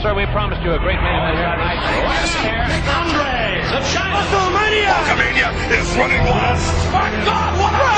sir, we promised you a great main event here tonight. Andres of China. WrestleMania! Hulkamania is running wild. My God, what a...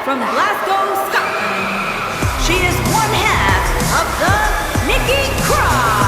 From Glasgow, Scotland, she is one half of the Nikki Cross.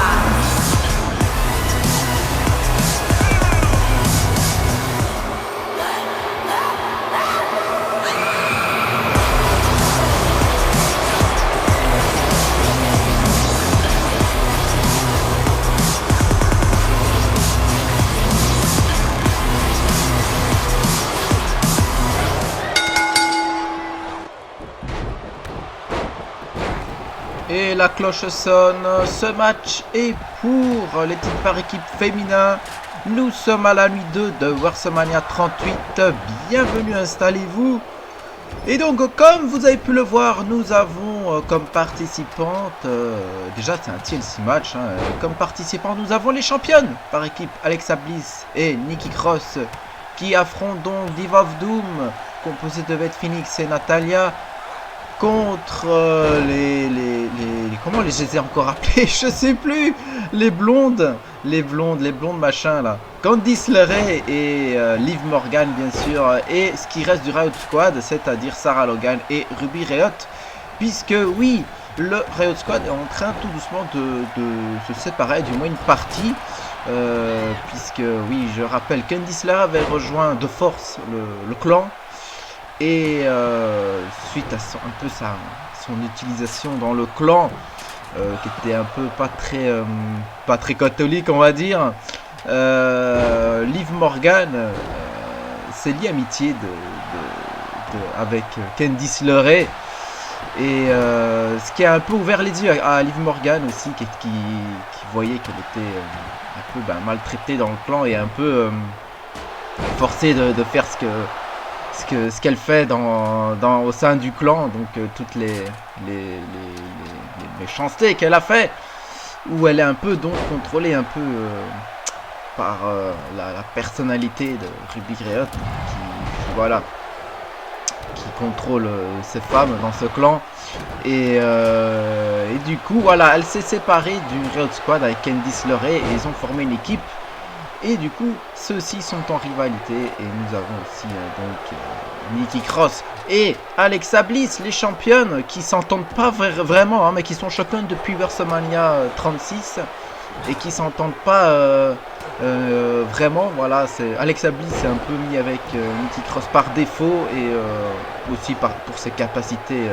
Et la cloche sonne, ce match est pour les titres par équipe féminin. Nous sommes à la nuit 2 de WrestleMania 38, bienvenue, installez-vous. Et donc comme vous avez pu le voir, nous avons comme participante, déjà c'est un TLC match, comme participants nous avons les championnes par équipe Alexa Bliss et Nikki Cross qui affrontent donc Diva of Doom, composée de Beth Phoenix et Natalya, contre comment je les ai encore appelés, je sais plus, les blondes machin là, Candice LeRae et Liv Morgan bien sûr, et ce qui reste du Riot Squad, c'est-à-dire Sarah Logan et Ruby Riott, puisque oui, le Riot Squad est en train tout doucement de se séparer, du moins une partie, puisque oui, je rappelle, Candice LeRae avait rejoint de force le clan. Et suite à son utilisation dans le clan, qui était un peu pas très catholique, on va dire. Liv Morgan s'est lié amitié avec Candice LeRae. Et ce qui a un peu ouvert les yeux à Liv Morgan aussi, qui voyait qu'elle était un peu maltraitée dans le clan et un peu forcée de faire ce qu'elle fait au sein du clan. Donc toutes les méchancetés qu'elle a fait, où elle est un peu donc contrôlée un peu par la personnalité de Ruby Riott qui contrôle ces femmes dans ce clan. Et du coup voilà, elle s'est séparée du Riott Squad avec Candice LeRae et ils ont formé une équipe. Et du coup, ceux-ci sont en rivalité. Et nous avons aussi Nikki Cross et Alexa Bliss, les championnes, qui s'entendent pas vraiment, hein, mais qui sont championnes depuis WrestleMania 36 et qui s'entendent pas vraiment. Voilà, Alexa Bliss est un peu mis avec Nikki Cross par défaut et aussi pour ses capacités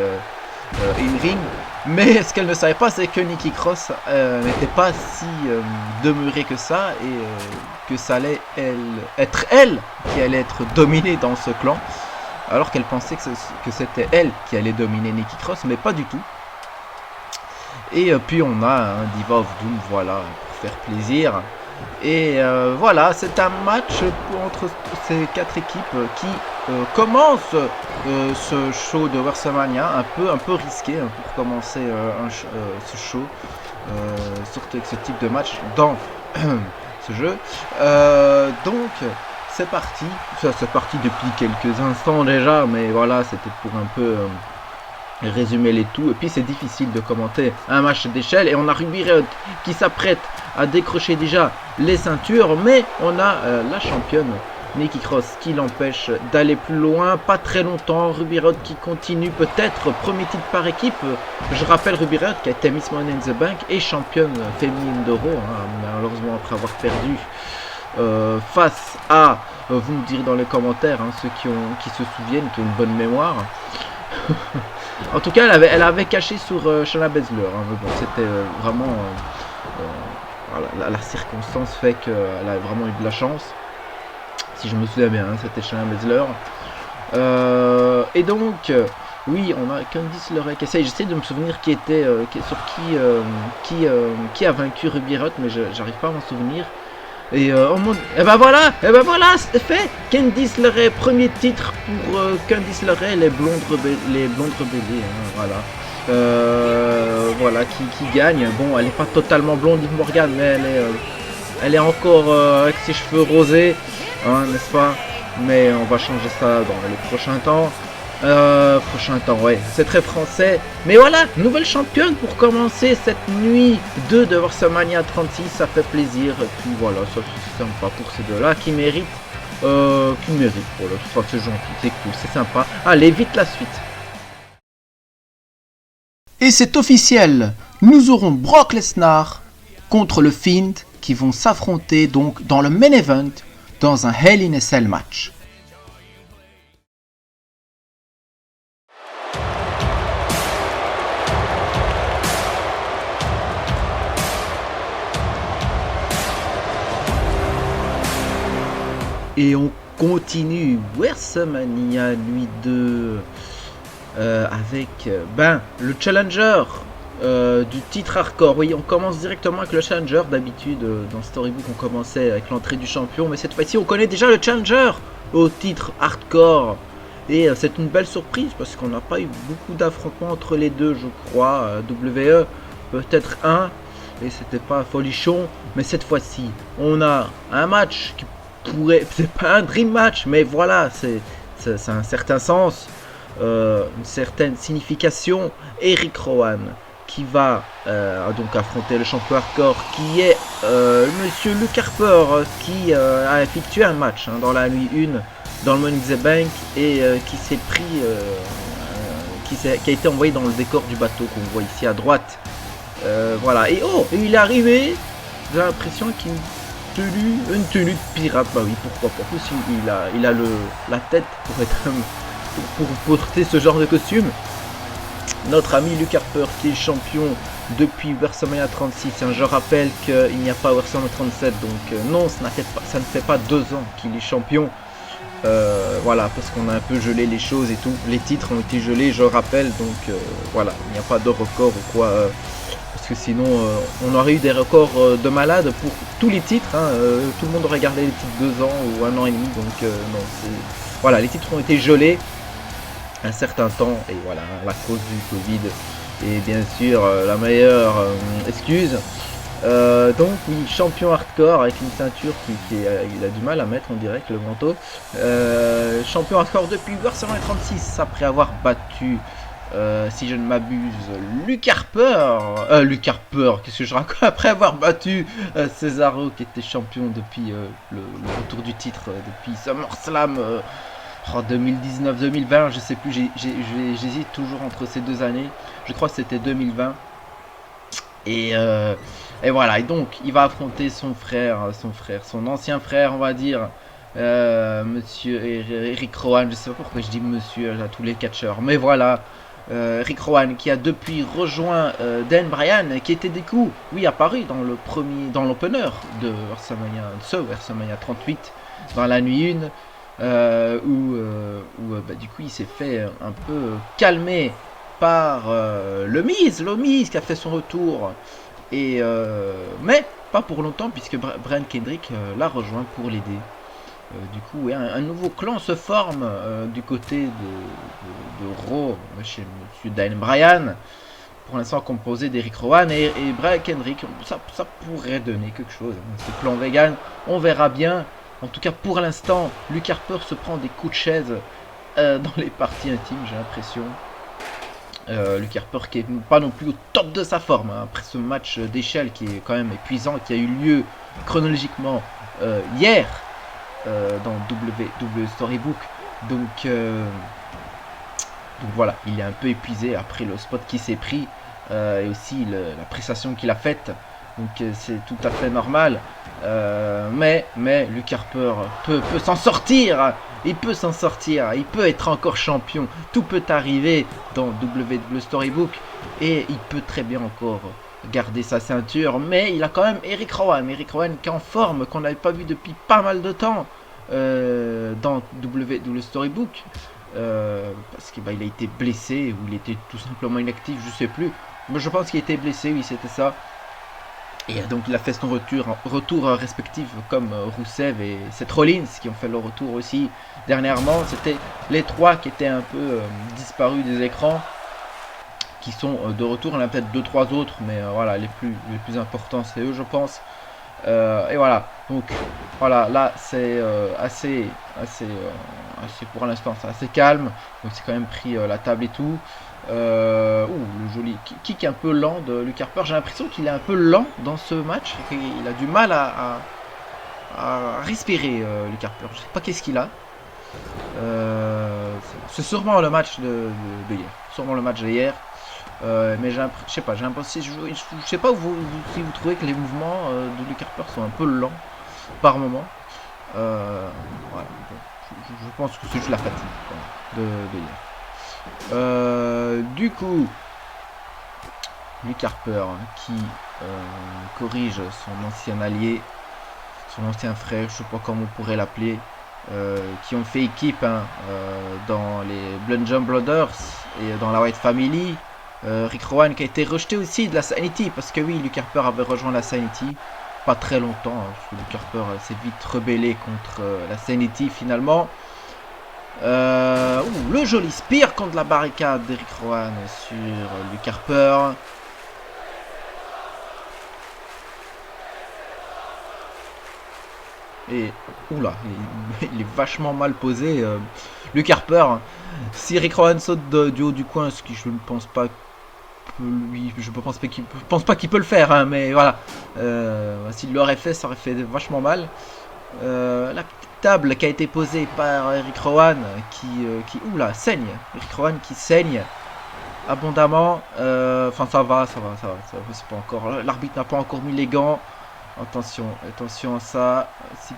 in-ring. Mais ce qu'elle ne savait pas, c'est que Nikki Cross n'était pas si demeurée que ça et que ça allait être elle qui allait être dominée dans ce clan, alors qu'elle pensait que c'était elle qui allait dominer Nikki Cross, mais pas du tout. Et puis on a un Diva of Doom, voilà, pour faire plaisir. Et voilà, c'est un match entre ces quatre équipes qui commencent ce show de WrestleMania un peu risqué hein, pour commencer ce show, surtout avec ce type de match dans ce jeu. Donc c'est parti, c'est parti depuis quelques instants déjà, mais voilà, c'était pour un peu résumer les tout. Et puis c'est difficile de commenter un match d'échelle et on a Ruby Riott qui s'apprête à décrocher déjà les ceintures, mais on a la championne Nikki Cross qui l'empêche d'aller plus loin, pas très longtemps. Ruby Riott qui continue, peut-être premier titre par équipe. Je rappelle Ruby Riott qui a été Miss Money in the Bank et championne féminine de Raw, hein, malheureusement après avoir perdu face à, vous me direz dans les commentaires, hein, ceux qui se souviennent, qui ont une bonne mémoire. En tout cas, elle avait caché sur Shayna Baszler, hein, mais bon, c'était vraiment voilà, la circonstance fait qu'elle a vraiment eu de la chance. Si je me souviens bien, hein, c'était Shayna Baszler. Et donc, oui, on a Candice LeRae qui essaye. J'essaie de me souvenir qui a vaincu Ruby Riott, mais j'arrive pas à m'en souvenir. Et ben voilà, c'est fait. Candice LeRae, premier titre pour Candice LeRae, les blondes rebelles, hein, voilà. Voilà qui gagne. Bon, elle est pas totalement blonde, Liv Morgan, mais elle est encore avec ses cheveux rosés, hein, n'est-ce pas? Mais on va changer ça dans les prochains temps. Ouais, c'est très français. Mais voilà, nouvelle championne pour commencer cette nuit 2 de WrestleMania 36, ça fait plaisir. Et puis voilà, ça c'est sympa pour ces deux-là qui méritent. Voilà, c'est gentil, c'est cool, c'est sympa. Allez, vite la suite. Et c'est officiel, nous aurons Brock Lesnar contre le Fiend qui vont s'affronter donc dans le main event dans un Hell in a Cell match. Et on continue WrestleMania nuit 2 avec le challenger du titre hardcore. Oui, on commence directement avec le challenger. D'habitude, dans Storybook, on commençait avec l'entrée du champion. Mais cette fois-ci, on connaît déjà le challenger au titre hardcore. Et c'est une belle surprise parce qu'on n'a pas eu beaucoup d'affrontements entre les deux, je crois. WWE, peut-être un. Et c'était pas folichon. Mais cette fois-ci, on a un match qui c'est pas un dream match, mais voilà, c'est un certain sens, une certaine signification. Eric Rowan qui va donc affronter le champion hardcore qui est Monsieur Luke Harper qui a effectué un match dans la nuit 1 dans le Money in the Bank et qui s'est pris qui a été envoyé dans le décor du bateau qu'on voit ici à droite. Voilà, et il est arrivé, j'ai l'impression qu'il une tenue de pirate, bah oui, pourquoi pas. En plus, il a la tête pour être pour porter ce genre de costume. Notre ami Luke Harper qui est champion depuis WrestleMania 36. Je rappelle qu'il n'y a pas WrestleMania 37, donc non, ça ne fait pas 2 ans qu'il est champion. Voilà, parce qu'on a un peu gelé les choses et tout. Les titres ont été gelés, je rappelle, donc voilà, il n'y a pas de record ou quoi. Parce que sinon, on aurait eu des records de malades pour tous les titres. Tout le monde aurait gardé les titres 2 ans ou 1 an et demi, donc non, voilà, les titres ont été gelés un certain temps, et voilà, à cause du Covid. Et bien sûr, la meilleure excuse. Donc oui, champion hardcore avec une ceinture il a du mal à mettre, on dirait, que le manteau. Champion hardcore depuis WrestleMania 36, après avoir battu, si je ne m'abuse, Luke Harper, qu'est-ce que je raconte, après avoir battu Cesaro, qui était champion depuis le retour du titre, depuis SummerSlam 2019-2020, je sais plus, j'hésite toujours entre ces 2 années, je crois que c'était 2020. Et voilà, et donc il va affronter son ancien frère, on va dire, monsieur Eric Rowan. Je sais pas pourquoi je dis monsieur à tous les catcheurs, mais voilà, Eric Rowan, qui a depuis rejoint Dan Bryan, qui était du coup, oui, apparu dans l'opener de WrestleMania 38, dans la nuit 1, où du coup il s'est fait un peu calmer par le Miz qui a fait son retour, et mais pas pour longtemps, puisque Brian Kendrick l'a rejoint pour l'aider. Du coup, un nouveau clan se forme du côté de Raw chez monsieur Dan Bryan, pour l'instant composé d'Eric Rowan et Brian Kendrick. Ça pourrait donner quelque chose, ce clan vegan, on verra bien. En tout cas, pour l'instant, Luke Harper se prend des coups de chaise dans les parties intimes, j'ai l'impression. Luke Harper qui est pas non plus au top de sa forme, après ce match d'échelle qui est quand même épuisant, qui a eu lieu chronologiquement hier dans WWE Storybook. Donc voilà, il est un peu épuisé après le spot qui s'est pris, et aussi la prestation qu'il a faite. Donc c'est tout à fait normal. Mais Luke Harper peut s'en sortir. Il peut s'en sortir. Il peut être encore champion. Tout peut arriver dans WWE Storybook. Et il peut très bien encore garder sa ceinture. Mais il a quand même Eric Rowan. Eric Rowan qui est en forme, qu'on n'avait pas vu depuis pas mal de temps dans WWE Storybook. Parce qu'il a été blessé, ou il était tout simplement inactif, je sais plus. Mais je pense qu'il était blessé, oui, c'était ça. Et donc il a fait son retour respectif, comme Rusev et Seth Rollins qui ont fait leur retour aussi dernièrement. C'était les 3 qui étaient un peu disparus des écrans, qui sont de retour. Il y en a peut-être 2-3 autres, mais voilà, les plus importants c'est eux, je pense. Et voilà, donc voilà, là c'est assez pour l'instant, c'est assez calme. Donc c'est quand même pris la table et tout. Le joli kick un peu lent de Luke Harper. J'ai l'impression qu'il est un peu lent dans ce match. Il a du mal à respirer, Luke Harper. Je sais pas qu'est-ce qu'il a. C'est sûrement le match de hier. Sûrement le match d'hier. Mais je sais pas. J'ai l'impression. Je sais pas si vous trouvez que les mouvements de Luke Harper sont un peu lents par moment. Voilà. Je pense que c'est juste la fatigue de hier. Du coup, Luke Harper qui corrige son ancien allié, son ancien frère, je sais pas comment on pourrait l'appeler, qui ont fait équipe dans les Bludgeon Brothers et dans la White Family. Rick Rowan qui a été rejeté aussi de la Sanity, parce que oui, Luke Harper avait rejoint la Sanity pas très longtemps, parce que Luke Harper s'est vite rebellé contre la Sanity finalement. Le joli spear contre la barricade d'Eric Rowan sur Luke Harper. Et oula, il est vachement mal posé, Luke Harper. Si Eric Rowan saute du haut du coin, ce qui je ne pense pas, je pense pas qu'il peut le faire, hein, mais voilà. S'il l'aurait fait, ça aurait fait vachement mal. La petite table qui a été posée par Eric Rowan qui saigne. Eric Rowan qui saigne abondamment. Enfin ça va, c'est pas encore. L'arbitre n'a pas encore mis les gants. Attention à ça. Si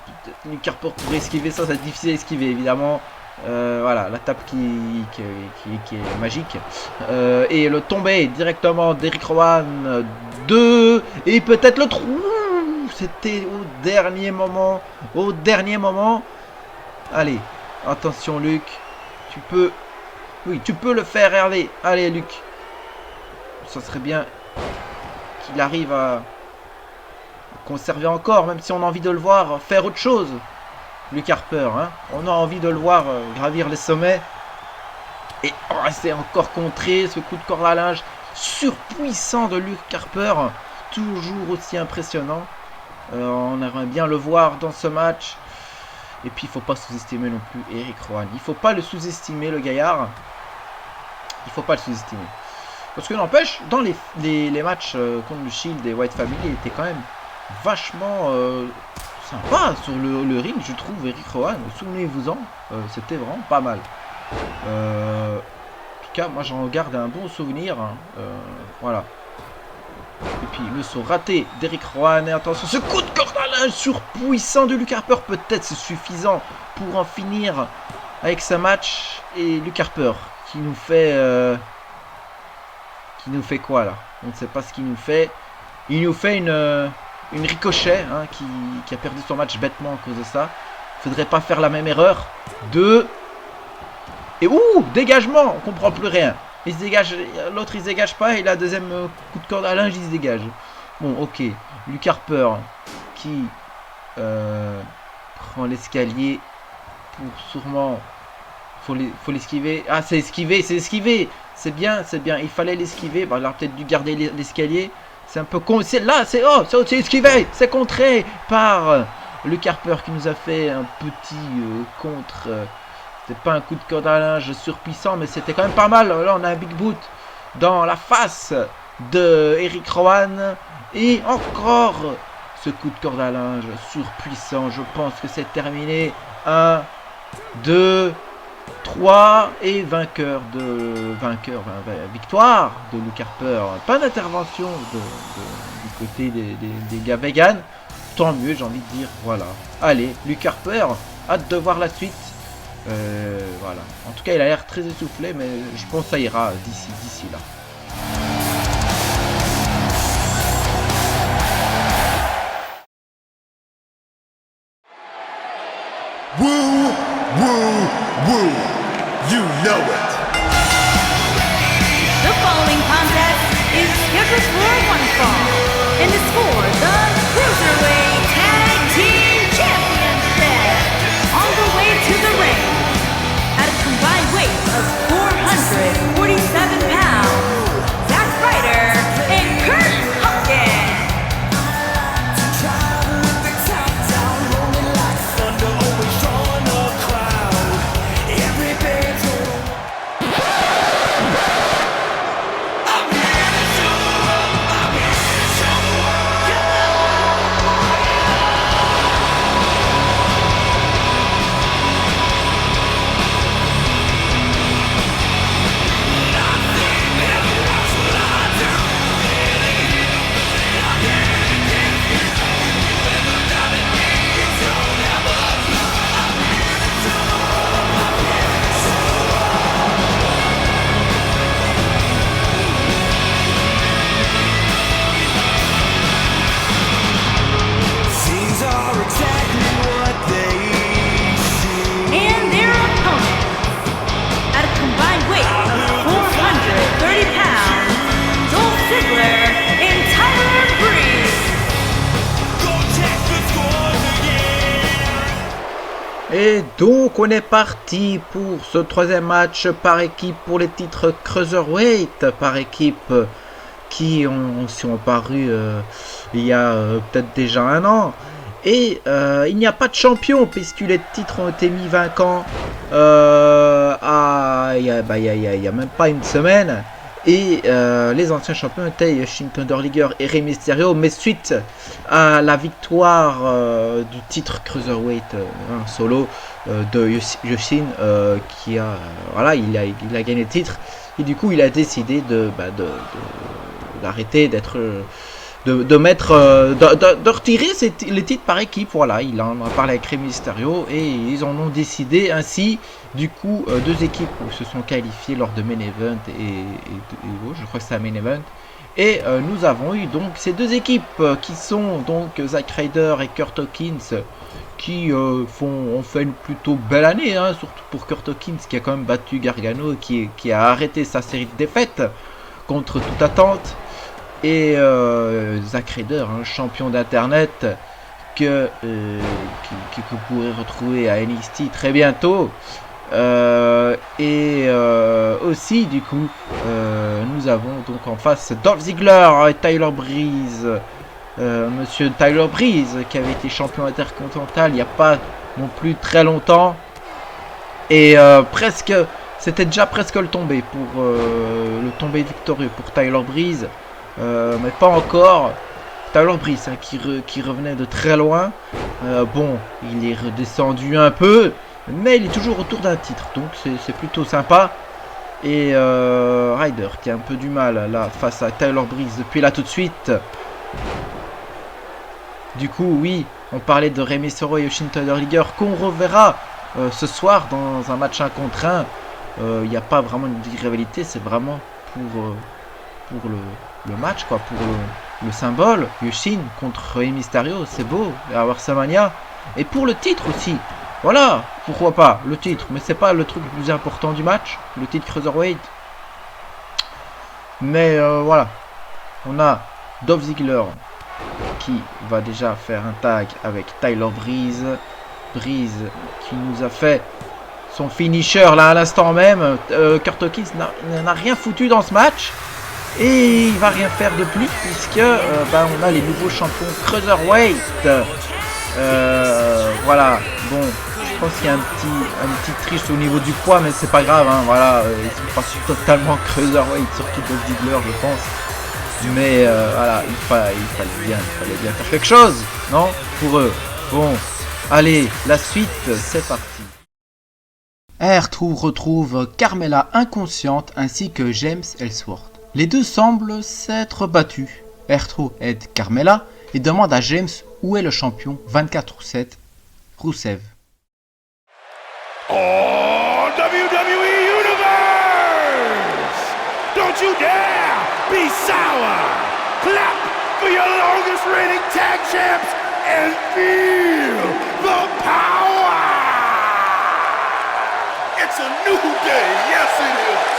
Luke Harper pourrait esquiver ça, c'est difficile à esquiver évidemment. Voilà, la tape qui est magique. Et le tombé directement d'Eric Rowan 2. Et peut-être le trou. C'était au dernier moment. Au dernier moment. Allez, attention Luc. Tu peux... Oui, tu peux le faire, Hervé. Allez, Luc. Ça serait bien qu'il arrive à conserver encore, même si on a envie de le voir faire autre chose. Luc Harper, hein. On a envie de le voir gravir les sommets. Et c'est encore contré, ce coup de corde à linge surpuissant de Luc Harper. Toujours aussi impressionnant. On aimerait bien le voir dans ce match. Et puis il faut pas sous-estimer non plus Eric Rowan. Il faut pas le sous-estimer, le gaillard. Il faut pas le sous-estimer. Parce que n'empêche, dans les matchs contre le Shield et White Family, il était quand même vachement sympa sur le ring, je trouve, Eric Rowan. Souvenez-vous-en, c'était vraiment pas mal. En tout cas, moi j'en garde un bon souvenir. Hein. Voilà. Et puis le saut raté d'Eric Rowan. Et attention, ce coup de corde à linge surpuissant de Luke Harper. Peut-être c'est suffisant pour en finir avec ce match. Et Luke Harper qui nous fait... quoi là? On ne sait pas ce qu'il nous fait. Il nous fait une ricochet hein, qui a perdu son match bêtement à cause de ça. Faudrait pas faire la même erreur. 2. Et ouh, dégagement. On comprend plus rien. Il se dégage. L'autre il se dégage pas. Et la deuxième coup de corde à linge il se dégage. Bon ok. Luke Harper qui prend l'escalier pour sûrement... Faut l'esquiver. Ah c'est esquivé. C'est bien. Il fallait l'esquiver. Bah, il aurait peut-être dû garder l'escalier. C'est un peu con. Là, c'est esquivé. C'est contré par Luke Harper qui nous a fait un petit contre. C'était pas un coup de corde à linge surpuissant, mais c'était quand même pas mal. Là, on a un big boot dans la face de Eric Rowan. Et encore ce coup de corde à linge surpuissant. Je pense que c'est terminé. 1, 2... 3 et victoire de Luke Harper. Pas d'intervention du côté des gars vegan. Tant mieux, j'ai envie de dire. Voilà. Allez, Luke Harper, hâte de voir la suite. Voilà. En tout cas, il a l'air très essoufflé, mais je pense que ça ira d'ici là. Woo, woo, woo. You know it. The following contest is scheduled for one fall and is for the Cruiserweight Tag Team Championship. On the way to the ring, at a combined weight of 447 pounds, Zack Ryder and Kurt Hawkins. Et donc on est parti pour ce troisième match par équipe pour les titres Cruiserweight, par équipe qui sont apparus il y a peut-être déjà un an. Et il n'y a pas de champion puisque les titres ont été mis vacants il y a même pas une semaine. Et les anciens champions étaient Shin Thunder Liger et Rey Mysterio, mais suite à la victoire du titre Cruiserweight solo de Yoshin, qui a il a gagné le titre, et du coup il a décidé d'arrêter de retirer les titres par équipe. Voilà, il en a parlé avec Rey Mysterio et ils en ont décidé ainsi. Du coup, 2 équipes se sont qualifiées lors de Main Event et je crois que c'est un Main Event. Et nous avons eu donc ces 2 équipes qui sont donc Zack Ryder et Kurt Hawkins qui ont fait une plutôt belle année, hein, surtout pour Kurt Hawkins qui a quand même battu Gargano et qui a arrêté sa série de défaites contre toute attente. Et Zack Ryder, un champion d'internet que vous pourrez retrouver à NXT très bientôt. Aussi du coup nous avons donc en face Dolph Ziggler et Tyler Breeze, monsieur Tyler Breeze qui avait été champion intercontinental il n'y a pas non plus très longtemps et c'était déjà presque le tombé pour le tombé victorieux pour Tyler Breeze, mais pas encore. Tyler Breeze, hein, qui revenait de très loin, bon, il est redescendu un peu, mais il est toujours autour d'un titre, donc c'est plutôt sympa. Et Ryder qui a un peu du mal là face à Tyler Breeze depuis là tout de suite. Du coup, oui, on parlait de Rey Mysterio et Jushin Thunder Liger qu'on reverra ce soir dans un match 1 contre 1. Il n'y a pas vraiment une rivalité, c'est vraiment pour le match, quoi, pour le symbole. Jushin contre Rey Mysterio, c'est beau, à WrestleMania. Et pour le titre aussi. Voilà, pourquoi pas, le titre, mais c'est pas le truc le plus important du match, le titre Cruiserweight. Mais voilà, on a Dolph Ziggler qui va déjà faire un tag avec Tyler Breeze. Breeze qui nous a fait son finisher là à l'instant même. Kurt Hawkins n'a rien foutu dans ce match. Et il va rien faire de plus puisque on a les nouveaux champions Cruiserweight. Voilà, bon, je pense qu'il y a un petit triche au niveau du poids, mais c'est pas grave, hein, voilà, ils sont pas totalement Cruiserweight, surtout Dolph Ziggler, je pense. Mais voilà, il fallait bien faire quelque chose, non, pour eux. Bon, allez, la suite, c'est parti. R-Truth retrouve Carmella inconsciente ainsi que James Ellsworth. Les deux semblent s'être battus. R-Truth aide Carmella et demande à James où est le champion 24/7, Rusev. Oh, WWE Universe! Don't you dare be sour! Clap for your longest reigning tag champs and feel the power! It's a new day, yes it is!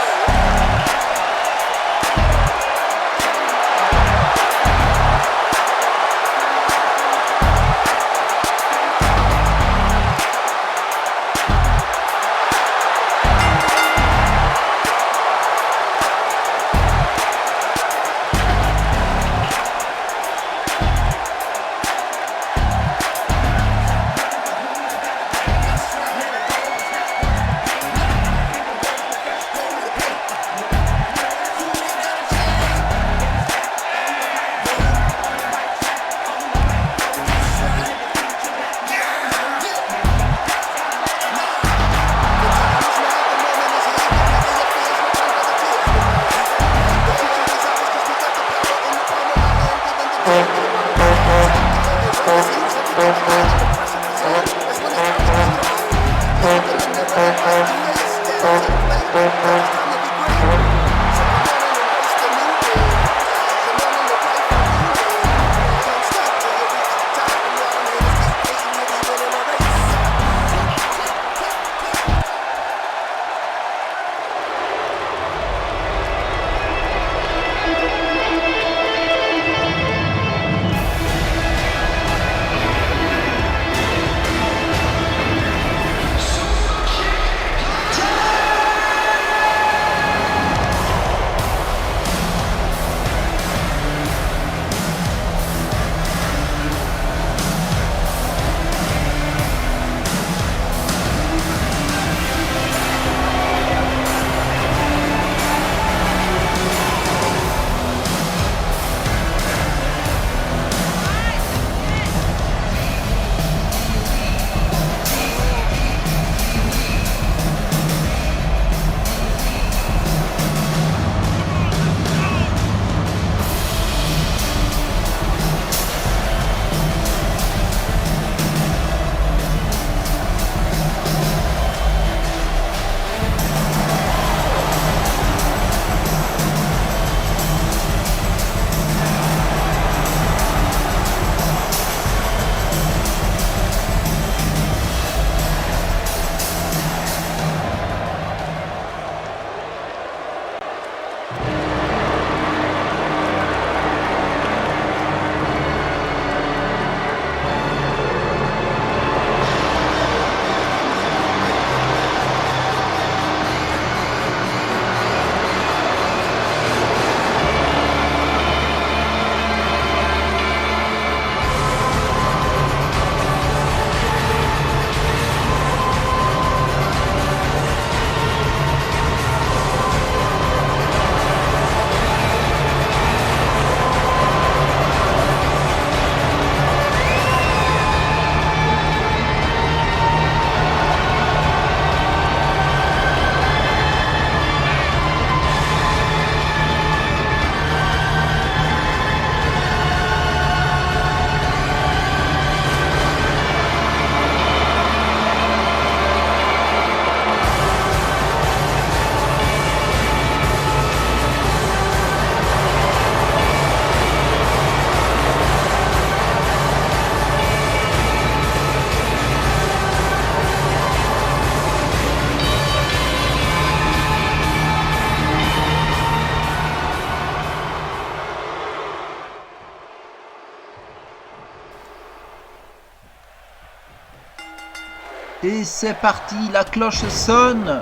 Et c'est parti, la cloche sonne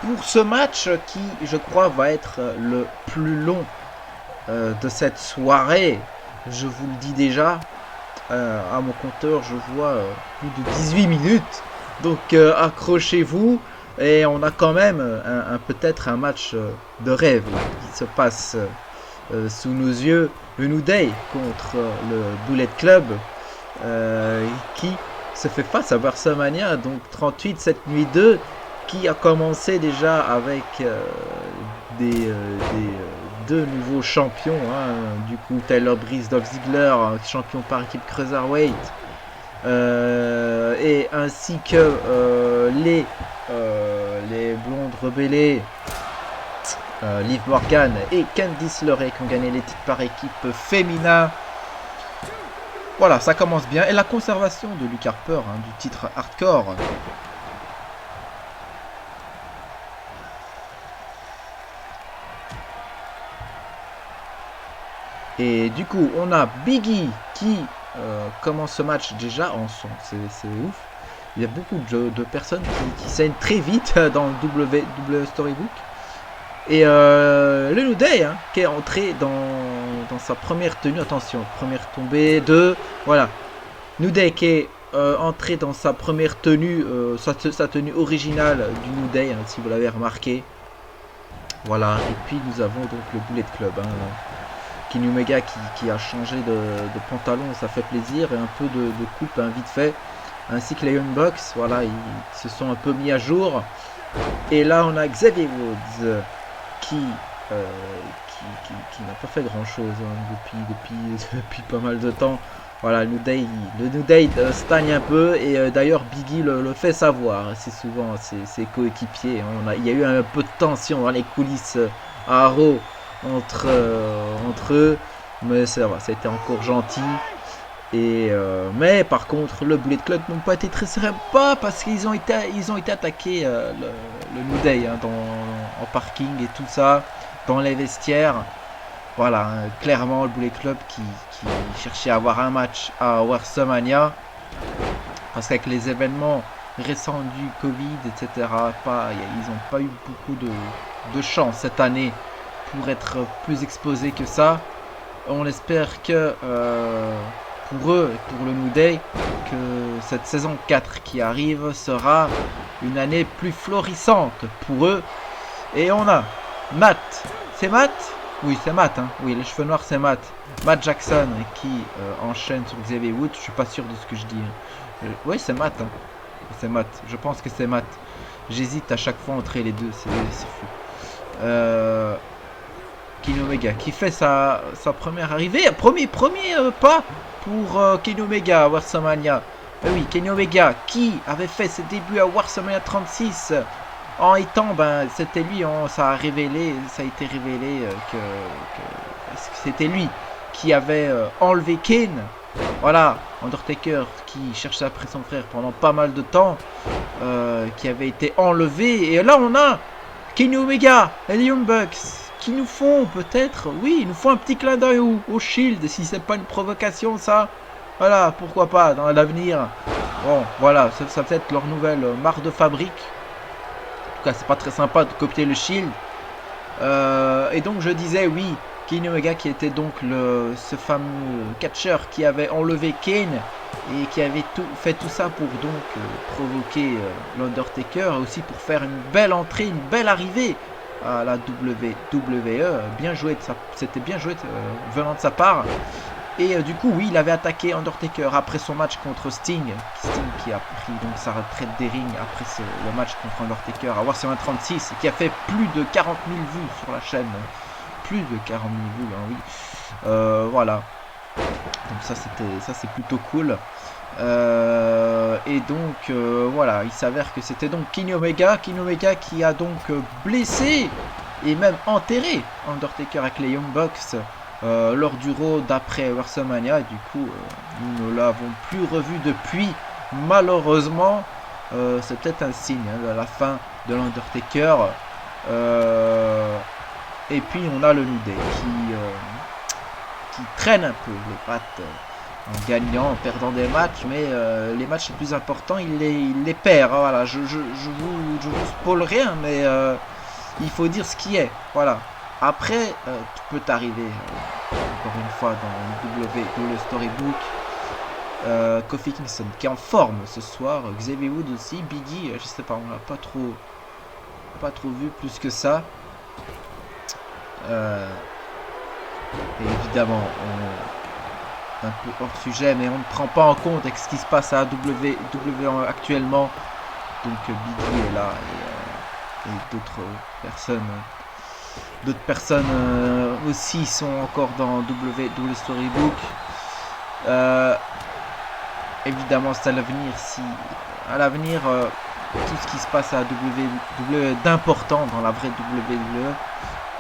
pour ce match qui, je crois, va être le plus long de cette soirée. Je vous le dis déjà, à mon compteur, je vois plus de 18 minutes. Donc accrochez-vous. Et on a quand même peut-être un match de rêve là, qui se passe sous nos yeux. Le New Day contre le Bullet Club qui se fait face à WrestleMania, donc 38 cette nuit 2, qui a commencé déjà avec deux nouveaux champions, du coup Tyler Breeze, Dolph Ziggler, champion par équipe Cruiserweight, et ainsi que les blondes rebellées, Liv Morgan et Candice LeRae qui ont gagné les titres par équipe féminin. Voilà, ça commence bien. Et la conservation de Luke Harper, du titre hardcore. Et du coup, on a Big E qui commence ce match déjà en son. C'est ouf. Il y a beaucoup de personnes qui saignent très vite dans le WWE Storybook. Et le New Day qui est entré dans sa première tenue. Attention, première tombée de... Voilà. New Day qui est entré dans sa première tenue, sa tenue originale du New Day, si vous l'avez remarqué. Voilà. Et puis nous avons donc le Bullet Club. Kenny Omega qui a changé de pantalon, ça fait plaisir. Et un peu de coupe vite fait. Ainsi que les Young Bucks. Voilà, ils se sont un peu mis à jour. Et là on a Xavier Woods qui n'a pas fait grand chose depuis pas mal de temps. Voilà, le New Day stagne un peu, et d'ailleurs Big E le fait savoir. C'est souvent ses coéquipiers. Il y a eu un peu de tension dans les coulisses à Raw entre eux, mais ça va, ça a été encore gentil. Mais par contre, le Bullet Club n'ont pas été très sympas parce qu'ils ont été attaqués, le New Day, en parking et tout ça, dans les vestiaires. Voilà, clairement le Bullet Club qui cherchait à avoir un match à WrestleMania, parce qu'avec les événements récents du Covid, etc., ils n'ont pas eu beaucoup de chance cette année pour être plus exposés que ça. On espère que pour eux et pour le New Day, que cette saison 4 qui arrive sera une année plus florissante pour eux. Et on a Matt. C'est Matt? Oui, c'est Matt. Oui, les cheveux noirs, c'est Matt. Matt Jackson qui enchaîne sur Xavier Woods. Je suis pas sûr de ce que je dis. Oui, c'est Matt. C'est Matt. Je pense que c'est Matt. J'hésite à chaque fois entre les deux. C'est fou. Kenny Omega qui fait sa première arrivée. Premier pas pour Kenny Omega à WrestleMania. Oui, Kenny Omega qui avait fait ses débuts à WrestleMania 36 en étant, c'était lui, ça a été révélé que c'était lui qui avait enlevé Kane. Voilà, Undertaker qui cherchait après son frère pendant pas mal de temps, qui avait été enlevé. Et là on a Kenny Omega et les Young Bucks qui nous font peut-être, ils nous font un petit clin d'œil au Shield, si c'est pas une provocation ça. Voilà, pourquoi pas dans l'avenir. Bon, voilà, ça peut être leur nouvelle marque de fabrique. En tout cas, c'est pas très sympa de copier le Shield. Et donc je disais, Kenny Omega qui était donc ce fameux catcheur qui avait enlevé Kane et qui avait fait tout ça pour donc provoquer l'Undertaker, aussi pour faire une belle entrée, une belle arrivée à la WWE. Bien joué, c'était bien joué venant de sa part. Et du coup, il avait attaqué Undertaker après son match contre Sting qui a pris donc sa retraite des rings après le match contre Undertaker à WrestleMania 36, et qui a fait plus de 40 000 vues sur la chaîne. Plus de 40 000 vues, voilà. Donc ça c'est plutôt cool. Et donc voilà, il s'avère que c'était donc Kenny Omega qui a donc blessé et même enterré Undertaker avec les Young Bucks lors du Raw d'après WrestleMania. Et du coup, nous ne l'avons plus revu depuis. Malheureusement, c'est peut-être un signe de la fin de l'Undertaker. Et puis on a le New Day qui traîne un peu les pattes en gagnant, en perdant des matchs, mais les matchs les plus importants, il les perd. Hein, voilà, je vous spoil rien, mais il faut dire ce qui est. Voilà. Après, tu peux t'arriver, encore une fois, dans le Storybook. Kofi Kingston qui est en forme ce soir, Xavier Woods aussi, Biggie, je sais pas, on l'a pas trop vu plus que ça. Et évidemment, un peu hors sujet, mais on ne prend pas en compte avec ce qui se passe à WWE actuellement. Donc Biggie est là et d'autres personnes aussi sont encore dans WWE Storybook. Évidemment, c'est à l'avenir, tout ce qui se passe à WWE d'important dans la vraie WWE,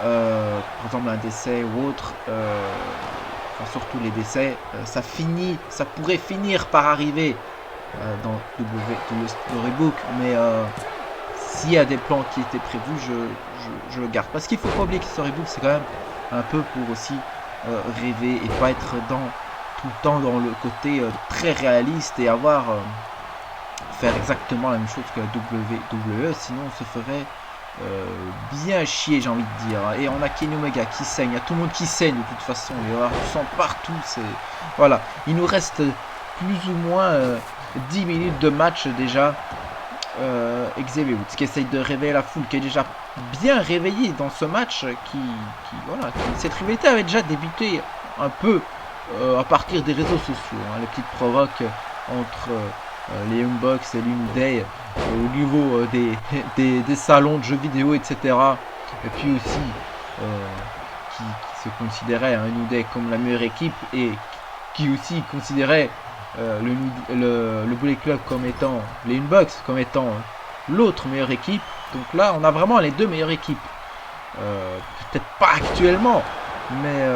par exemple un décès ou autre, enfin surtout les décès, ça pourrait finir par arriver dans WWE Storybook, mais s'il y a des plans qui étaient prévus, je le garde. Parce qu'il ne faut pas oublier que Storybook, c'est quand même un peu pour aussi rêver et pas être tout le temps dans le côté très réaliste et faire exactement la même chose que la WWE, sinon on se ferait bien chier, j'ai envie de dire. Et on a Kenny Omega qui saigne, il y a tout le monde qui saigne de toute façon, il y aura du sang partout, voilà, il nous reste plus ou moins 10 minutes de match déjà. Xavier Woods qui essaye de réveiller la foule, qui est déjà bien réveillé dans ce match, cette rivalité avait déjà débuté un peu à partir des réseaux sociaux, hein, les petites provoques entre les Young Bucks et le New Day au niveau des salons de jeux vidéo, etc. Et puis aussi qui se considérait un New Day comme la meilleure équipe et qui aussi considérait le Bullet Club comme étant les Young Bucks comme étant l'autre meilleure équipe. Donc là on a vraiment les deux meilleures équipes, peut-être pas actuellement, mais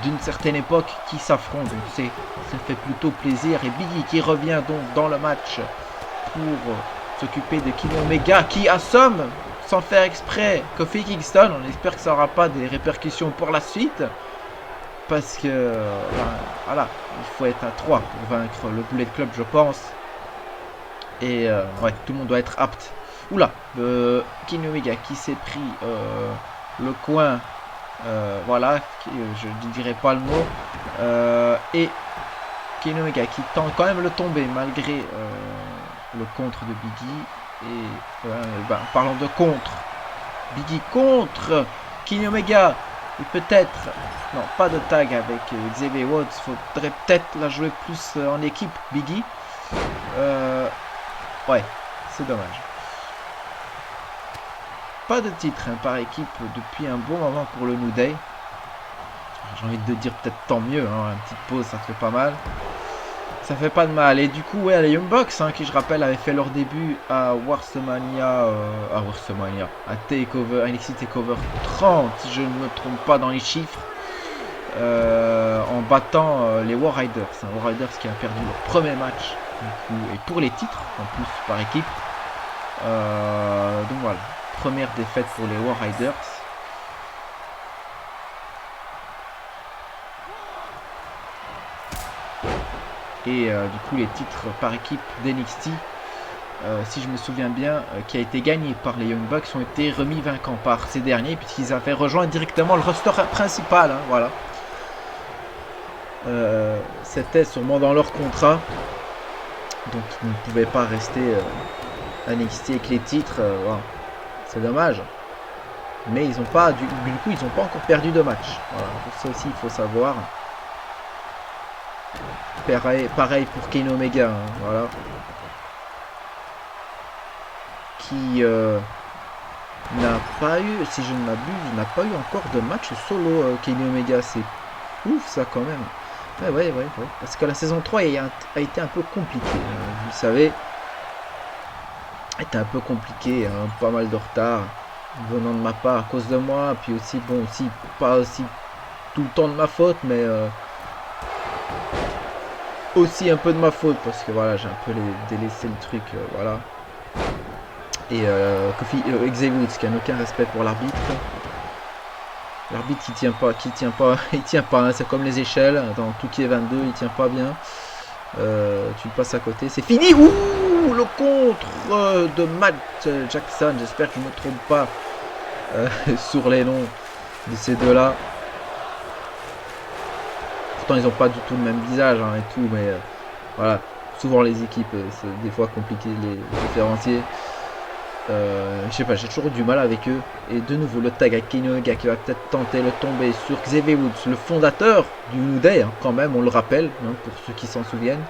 d'une certaine époque qui s'affrontent, donc ça fait plutôt plaisir. Et Biggie qui revient donc dans le match pour s'occuper de Kenny Omega qui assomme sans faire exprès Kofi Kingston. On espère que ça n'aura pas des répercussions pour la suite, parce que voilà, il faut être à 3 pour vaincre le Bullet Club, je pense. Et ouais, tout le monde doit être apte. Oula, Kenny Omega qui s'est pris le coin. Voilà, je ne dirai pas le mot. Et Kenny Omega qui tente quand même le tomber malgré le contre de Biggie. Et parlant de contre, Biggie contre Kenny Omega. Et peut-être, non, pas de tag avec Xavier Woods. Faudrait peut-être la jouer plus en équipe, Biggie. Ouais, c'est dommage. Pas de titre par équipe depuis un bon moment pour le New Day. J'ai envie de dire peut-être tant mieux, hein, une petite pause ça fait pas mal. Ça fait pas de mal. Et du coup, ouais, les Young Bucks, hein, qui je rappelle avaient fait leur début à WrestleMania, à Takeover, NXT Takeover 30, si je ne me trompe pas dans les chiffres, en battant les War Riders. War Riders qui a perdu leur premier match, du coup, et pour les titres en plus par équipe. Donc voilà. Première défaite pour les War Riders. Et du coup les titres par équipe d'NXT, si je me souviens bien, qui a été gagné par les Young Bucks, ont été remis vainquants par ces derniers puisqu'ils avaient rejoint directement le roster principal, hein, voilà. C'était sûrement dans leur contrat, donc ils ne pouvaient pas rester à NXT avec les titres, voilà. C'est dommage, mais ils ont pas du coup ils n'ont pas encore perdu de match. Voilà, ça aussi il faut savoir. Pareil pour Kenny Omega, hein, voilà, qui n'a pas eu, si je ne m'abuse, n'a pas eu encore de match solo. Kenny Omega, c'est ouf ça quand même. Ouais, parce que la saison 3 a été un peu compliquée, vous le savez. Était un peu compliqué, hein, pas mal de retard venant de ma part à cause de moi, puis aussi pas aussi tout le temps de ma faute, mais aussi un peu de ma faute parce que voilà, j'ai un peu délaissé le truc, voilà. Et Xavier Woods qui n'a aucun respect pour l'arbitre, L'arbitre qui tient pas, il tient pas, hein, c'est comme les échelles, dans Touquet 22, il tient pas bien. Tu le passes à côté, c'est fini. Ouh, le contre de Matt Jackson, j'espère que je ne me trompe pas sur les noms de ces deux-là. Pourtant, ils n'ont pas du tout le même visage hein, et tout, mais voilà, souvent les équipes, c'est des fois compliqué de les différencier. Je sais pas, j'ai toujours eu du mal avec eux. Et de nouveau le tag à Kenny Omega qui va peut-être tenter le tomber sur Xavier Woods, le fondateur du New Day, hein, quand même, on le rappelle, hein, pour ceux qui s'en souviennent.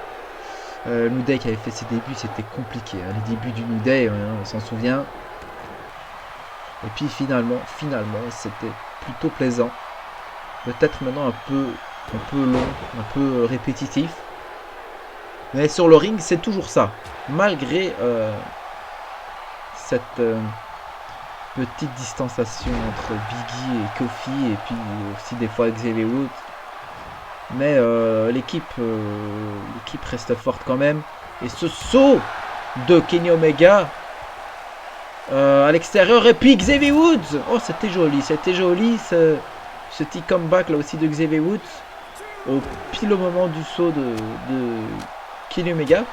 New Day qui avait fait ses débuts, c'était compliqué, hein, les débuts du New Day, hein, on s'en souvient. Et puis finalement, c'était plutôt plaisant. Peut-être maintenant un peu long, un peu répétitif. Mais sur le ring, c'est toujours ça. Malgré cette petite distanciation entre Biggie et Kofi et puis aussi des fois Xavier Woods, mais l'équipe reste forte quand même. Et ce saut de Kenny Omega à l'extérieur et puis Xavier Woods, oh c'était joli ce petit comeback là aussi de Xavier Woods au pile au moment du saut de Kenny Omega.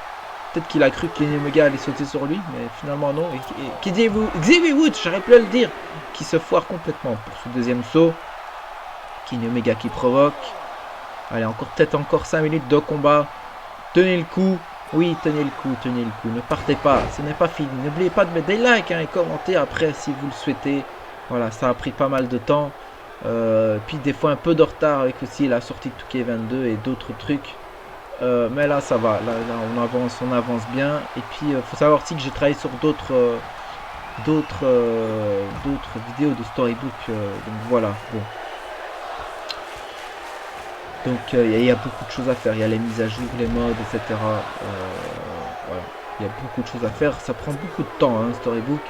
Peut-être qu'il a cru que Kenny Omega allait sauter sur lui, mais finalement non. Et Xavier Woods, j'aurais pu le dire, qui se foire complètement pour ce deuxième saut. Kenny Omega qui provoque. Allez, peut-être encore 5 minutes de combat. Tenez le coup. Oui, tenez le coup. Ne partez pas, ce n'est pas fini. N'oubliez pas de mettre des likes hein, et commenter après si vous le souhaitez. Voilà, ça a pris pas mal de temps. Puis des fois un peu de retard avec aussi la sortie de Touquet 22 et d'autres trucs. Mais là ça va, là on avance bien. Et puis faut savoir aussi que j'ai travaillé sur d'autres vidéos de storybook. Donc voilà, bon. Donc il y a beaucoup de choses à faire. Il y a les mises à jour, les modes, etc. Voilà, il y a beaucoup de choses à faire. Ça prend beaucoup de temps, hein, storybook.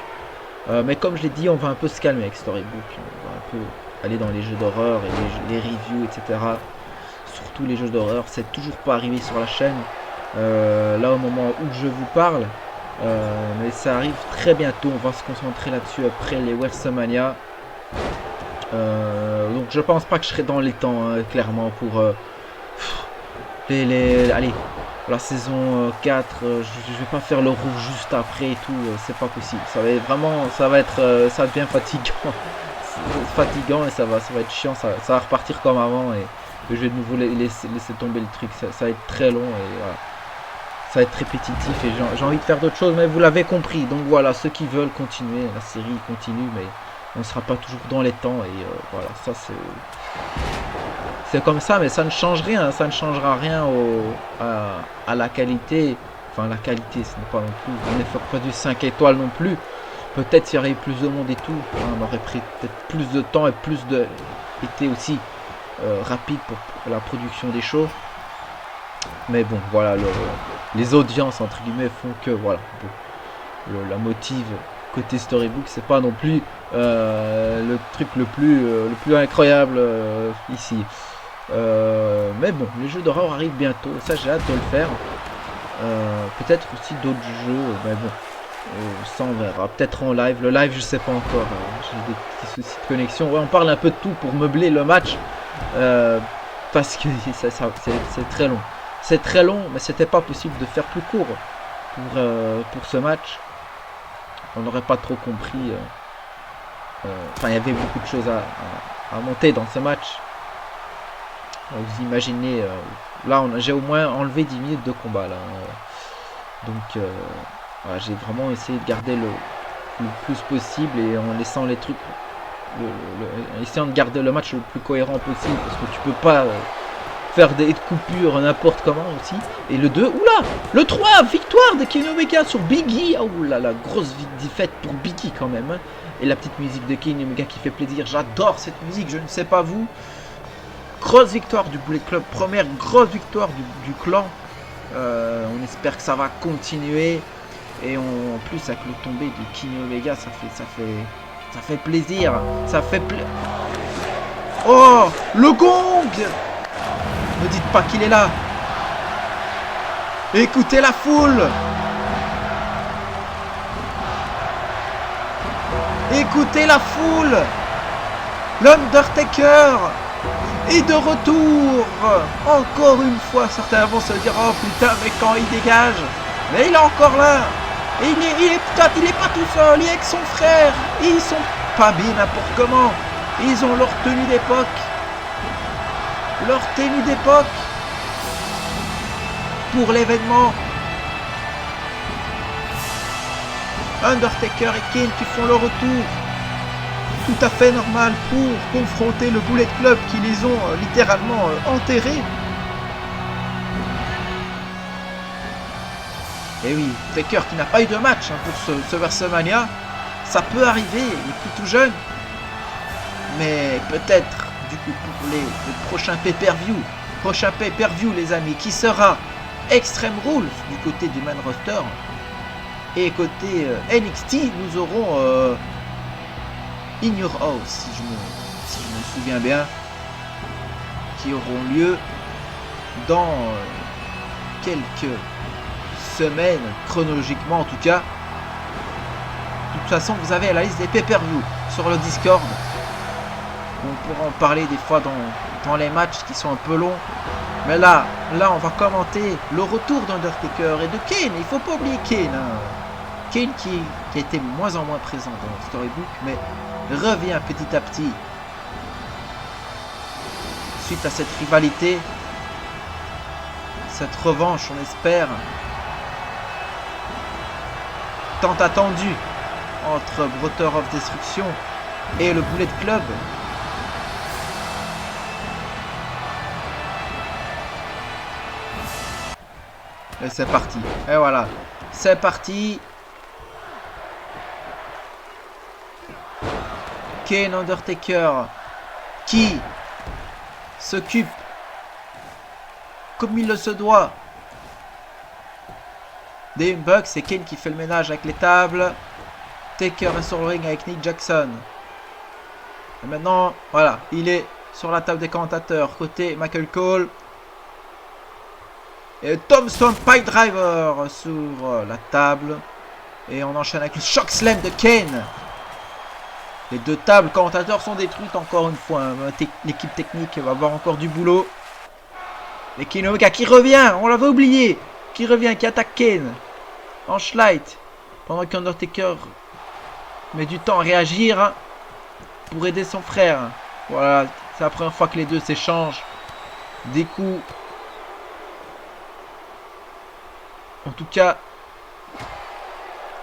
Mais comme je l'ai dit, on va un peu se calmer avec storybook. On va un peu aller dans les jeux d'horreur et les reviews, etc. Surtout les jeux d'horreur, c'est toujours pas arrivé sur la chaîne là au moment où je vous parle, mais ça arrive très bientôt. On va se concentrer là-dessus après les WrestleMania. Donc je pense pas que je serai dans les temps hein, clairement pour allez, la saison 4. Je vais pas faire le rouge juste après et tout, c'est pas possible. Ça devient fatigant et ça va être chiant, ça va repartir comme avant et je vais de nouveau laisser tomber le truc. Ça va être très long et voilà. Ça va être répétitif et j'ai envie de faire d'autres choses, mais vous l'avez compris. Donc voilà, ceux qui veulent continuer, la série continue, mais on ne sera pas toujours dans les temps et voilà, ça c'est comme ça, mais ça ne change rien, ça ne changera rien à la qualité. Enfin la qualité, ce n'est pas non plus un effort produit 5 étoiles non plus. Peut-être s'il y aurait eu plus de monde et tout, on aurait pris peut-être plus de temps et été aussi rapide pour la production des shows. Mais bon, voilà, les audiences entre guillemets font que voilà, bon, la motive côté storybook, c'est pas non plus le truc le plus incroyable ici. Mais bon, les jeux d'horreur arrivent bientôt, ça j'ai hâte de le faire. Peut-être aussi d'autres jeux, mais bon. Ça on verra, peut-être en live. Le live je sais pas encore, j'ai des petits soucis de connexion. Ouais, on parle un peu de tout pour meubler le match parce que c'est très long. C'est très long, mais c'était pas possible de faire plus court pour ce match. On n'aurait pas trop compris. Enfin, il y avait beaucoup de choses à monter dans ce match. Vous imaginez, là j'ai au moins enlevé 10 minutes de combat là. Donc voilà, j'ai vraiment essayé de garder le plus possible et en laissant les trucs, essayant de garder le match le plus cohérent possible parce que tu peux pas faire des coupures n'importe comment aussi. Et le 2, oula, le 3, victoire de Kenny Omega sur Biggie. Oh là la grosse défaite pour Biggie quand même. Hein. Et la petite musique de Kenny Omega qui fait plaisir. J'adore cette musique, je ne sais pas vous. Grosse victoire du Bullet Club, première grosse victoire du clan. On espère que ça va continuer. Et en plus avec le tombé de Kenny Omega, ça fait plaisir. Oh, le gong! Ne dites pas qu'il est là. Écoutez la foule. Écoutez la foule. L'Undertaker est de retour. Encore une fois, certains vont se dire, oh putain, mais quand il dégage. Mais il est encore là. Et il est pas tout seul, il est avec son frère. Et ils sont pas bien n'importe comment. Ils ont leur tenue d'époque. Leur tenue d'époque. Pour l'événement. Undertaker et Kane qui font le retour. Tout à fait normal pour confronter le Bullet Club qui les ont littéralement enterrés. Et oui, Taker qui n'a pas eu de match pour ce WrestleMania. Ça peut arriver, il est plus tout jeune. Mais peut-être, du coup, pour les prochains pay-per-view, les amis, qui sera Extreme Rules du côté du main roster. Et côté NXT, nous aurons In Your House, si je me souviens bien, qui auront lieu dans quelques semaines, chronologiquement en tout cas. De toute façon, vous avez la liste des pay-per-view sur le Discord. On pourra en parler des fois dans les matchs qui sont un peu longs. Mais là, on va commenter le retour d'Undertaker et de Kane. Il faut pas oublier Kane. Kane qui a été moins en moins présent dans le storybook, mais revient petit à petit suite à cette rivalité, cette revanche, on espère, tant attendue entre Brother of Destruction et le Bullet Club. Et c'est parti. Et voilà, c'est parti. Kane Undertaker qui s'occupe comme il le se doit des Bucks. C'est Kane qui fait le ménage avec les tables. Taker est sur le ring avec Nick Jackson. Et maintenant, voilà, il est sur la table des commentateurs côté Michael Cole. Et Tombstone Pile Driver sur la table. Et on enchaîne avec le Shock Slam de Kane. Les deux tables commentateurs sont détruites encore une fois. L'équipe technique va avoir encore du boulot. Et Kenny Omega qui revient, on l'avait oublié. Qui revient, qui attaque Kane. En Schlight. Pendant qu'Undertaker met du temps à réagir pour aider son frère. Voilà, c'est la première fois que les deux s'échangent des coups. En tout cas,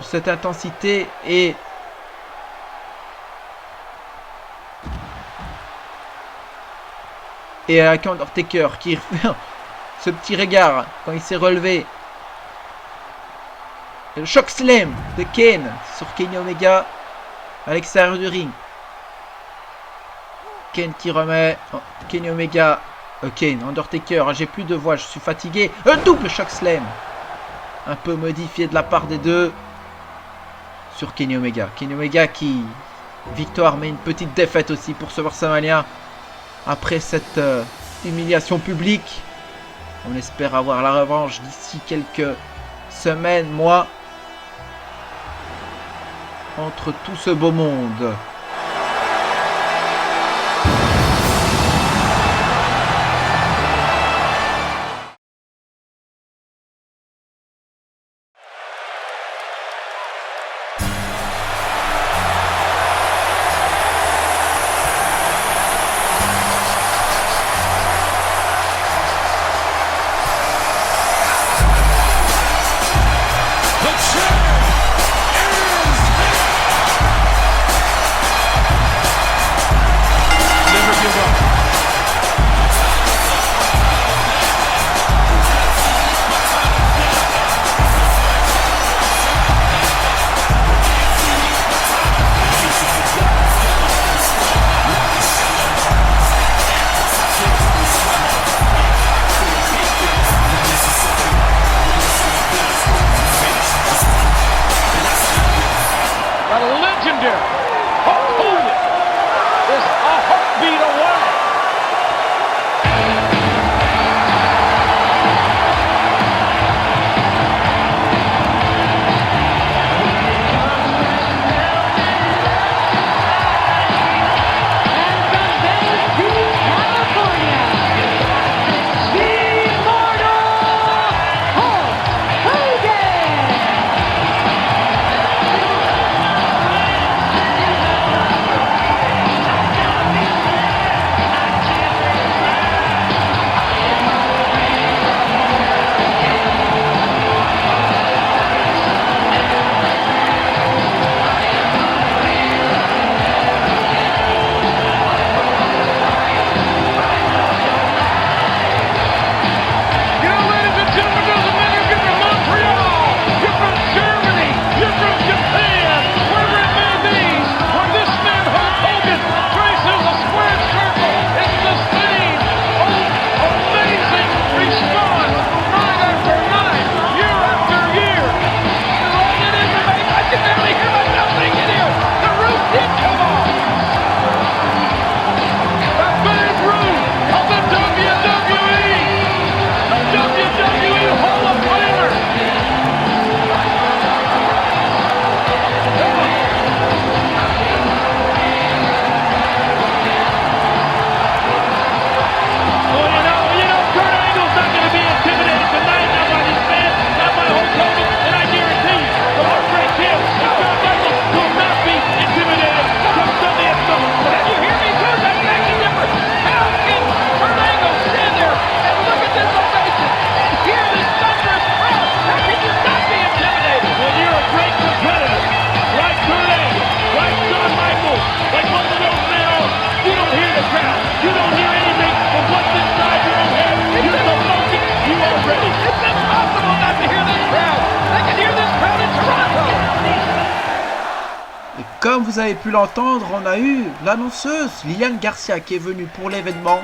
cette intensité est avec Undertaker qui fait ce petit regard quand il s'est relevé. Et le Shock Slam de Kane sur Kenny Omega à l'extérieur du ring. Kane qui remet. Oh, Kenny Omega. Kane, Undertaker. J'ai plus de voix, je suis fatigué. Un double Shock Slam. Un peu modifié de la part des deux. Sur Kenny Omega. Kenny Omega qui. Victoire mais une petite défaite aussi pour ce WrestleMania. Après cette humiliation publique. On espère avoir la revanche d'ici quelques semaines, mois. Entre tout ce beau monde. comme vous avez pu l'entendre, on a eu l'annonceuse Liliane Garcia qui est venue pour l'événement,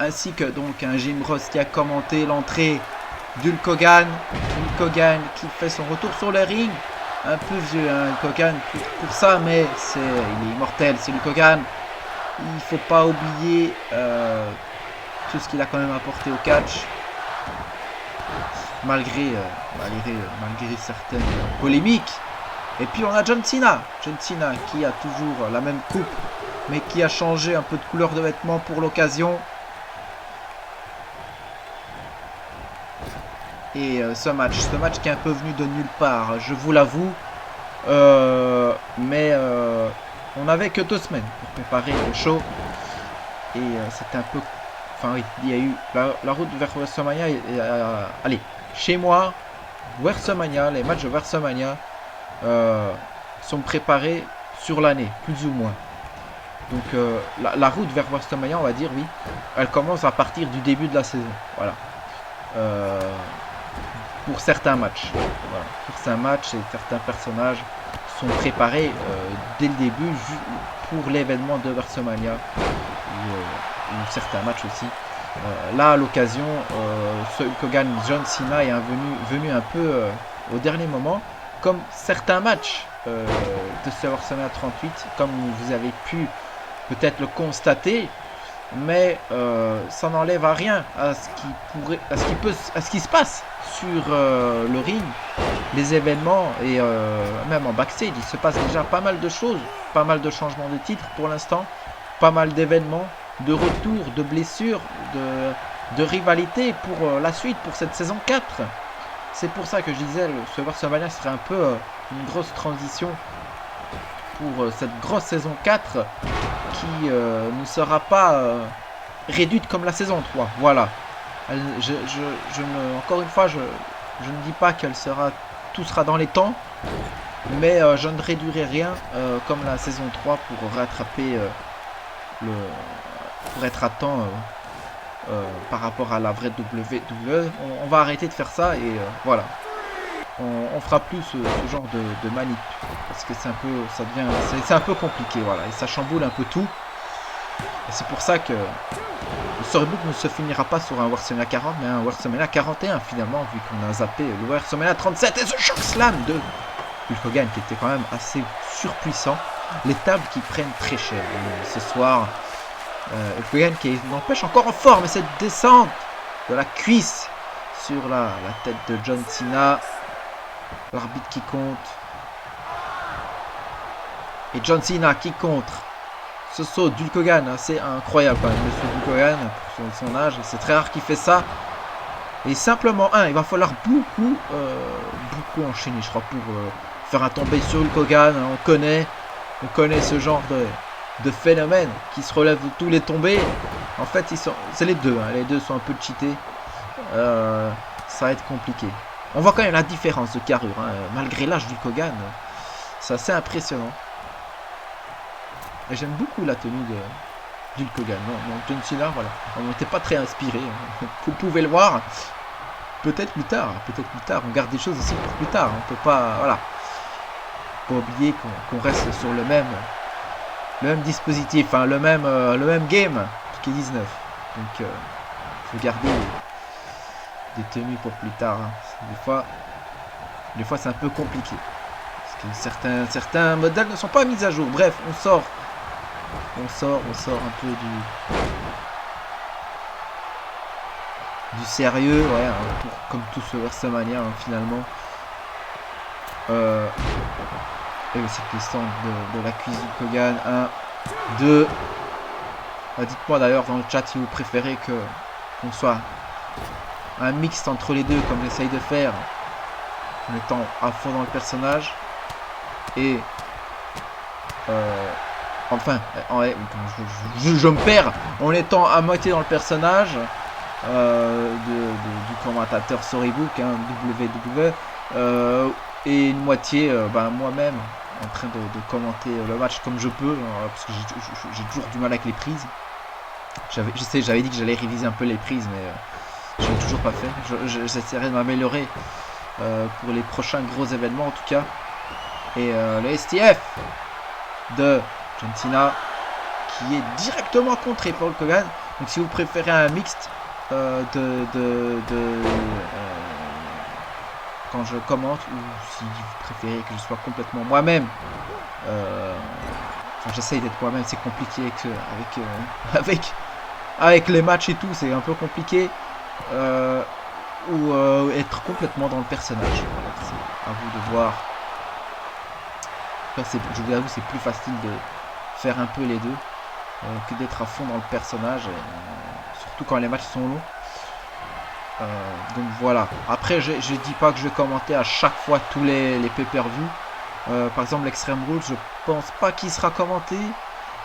ainsi que donc un Jim Ross qui a commenté l'entrée d'Hulk Hogan. Hulk Hogan qui fait son retour sur le ring, un peu vieux hein, Hulk Hogan pour ça, mais il est immortel, c'est Hulk Hogan. Il faut pas oublier tout ce qu'il a quand même apporté au catch, malgré certaines polémiques. Et puis on a John Cena qui a toujours la même coupe, mais qui a changé un peu de couleur de vêtements pour l'occasion. Et ce match qui est un peu venu de nulle part, je vous l'avoue, mais on n'avait que 2 semaines pour préparer le show, et c'était un peu, enfin oui, il y a eu la route vers WrestleMania, allez, chez moi, WrestleMania, les matchs de WrestleMania sont préparés sur l'année, plus ou moins. Donc la route vers WrestleMania, on va dire, oui, elle commence à partir du début de la saison, voilà. Pour certains matchs, voilà. Pour certains matchs et certains personnages sont préparés dès le début pour l'événement de WrestleMania ou certains matchs aussi. Là à l'occasion, ce Hulk Hogan, John Cena est venu un peu au dernier moment, comme certains matchs de ce WrestleMania 38, comme vous avez pu peut-être le constater. Mais ça n'enlève à rien à ce qui se passe sur le ring, les événements et même en backstage. Il se passe déjà pas mal de choses, pas mal de changements de titres pour l'instant, pas mal d'événements, de retours, de blessures, de rivalités pour la suite, pour cette saison 4. C'est pour ça que je disais, ce WrestleMania serait un peu une grosse transition pour cette grosse saison 4 qui ne sera pas réduite comme la saison 3. Voilà. Encore une fois, je ne dis pas tout sera dans les temps, mais je ne réduirai rien comme la saison 3 pour rattraper pour être à temps par rapport à la vraie WWE. On va arrêter de faire ça et voilà. On fera plus ce genre de manip parce que c'est un peu compliqué, voilà, et ça chamboule un peu tout. Et c'est pour ça que le storybook ne se finira pas sur un WrestleMania 40, mais un WrestleMania 41 finalement, vu qu'on a zappé le WrestleMania 37 et ce Shock Slam de Hulk Hogan qui était quand même assez surpuissant. Les tables qui prennent très cher ce soir. Hulk Hogan qui n'empêche encore en forme, et cette descente de la cuisse sur la tête de John Cena. L'arbitre qui compte. Et John Cena qui contre. Ce saut d'Hulk Hogan, hein, c'est incroyable quand même. Le saut d'Hulk Hogan, pour son âge, c'est très rare qu'il fait ça. Et simplement, il va falloir beaucoup enchaîner, je crois, pour faire un tombé sur Hulk Hogan. Hein, on connaît ce genre de phénomène qui se relève de tous les tombés. En fait, c'est les deux. Hein, les deux sont un peu cheatés. Ça va être compliqué. On voit quand même la différence de carrure, hein, malgré l'âge d'Hulk Hogan. C'est assez impressionnant. Et j'aime beaucoup la tenue d'Hulk Hogan. Non, John Cena, voilà. On n'était pas très inspiré. Hein. Vous pouvez le voir. Peut-être plus tard. On garde des choses aussi pour plus tard. On peut pas, voilà. Faut pas oublier qu'on reste sur le même dispositif, hein, le même game qui est 19. Donc, faut garder des tenues pour plus tard. Hein. Des fois c'est un peu compliqué. Parce que certains modèles ne sont pas mis à jour. Bref, on sort un peu du sérieux, ouais, hein, comme tout ce WrestleMania, hein, finalement. Et cette descente de la cuisse du Hogan. 1, 2. Dites-moi d'ailleurs dans le chat si vous préférez qu'on soit un mixte entre les deux, comme j'essaye de faire, en étant à fond dans le personnage et je me perds en étant à moitié dans le personnage du commentateur Storybook, hein, WWE, et une moitié moi-même en train de commenter le match comme je peux, parce que j'ai toujours du mal avec les prises. J'avais dit que j'allais réviser un peu les prises, mais je l'ai toujours pas fait. J'essaierai de m'améliorer pour les prochains gros événements en tout cas. Et le STF de John Cena qui est directement contré par Hulk Hogan. Donc si vous préférez un mixte quand je commente, ou si vous préférez que je sois complètement moi-même, enfin j'essaye d'être moi-même, c'est compliqué avec les matchs et tout, c'est un peu compliqué, ou être complètement dans le personnage. Voilà, c'est à vous de voir. Enfin, je vous avoue, c'est plus facile de faire un peu les deux que d'être à fond dans le personnage, surtout quand les matchs sont longs. Donc voilà. Après, je dis pas que je vais commenter à chaque fois tous les pay-per-view. Par exemple, l'Extreme Rules, je pense pas qu'il sera commenté.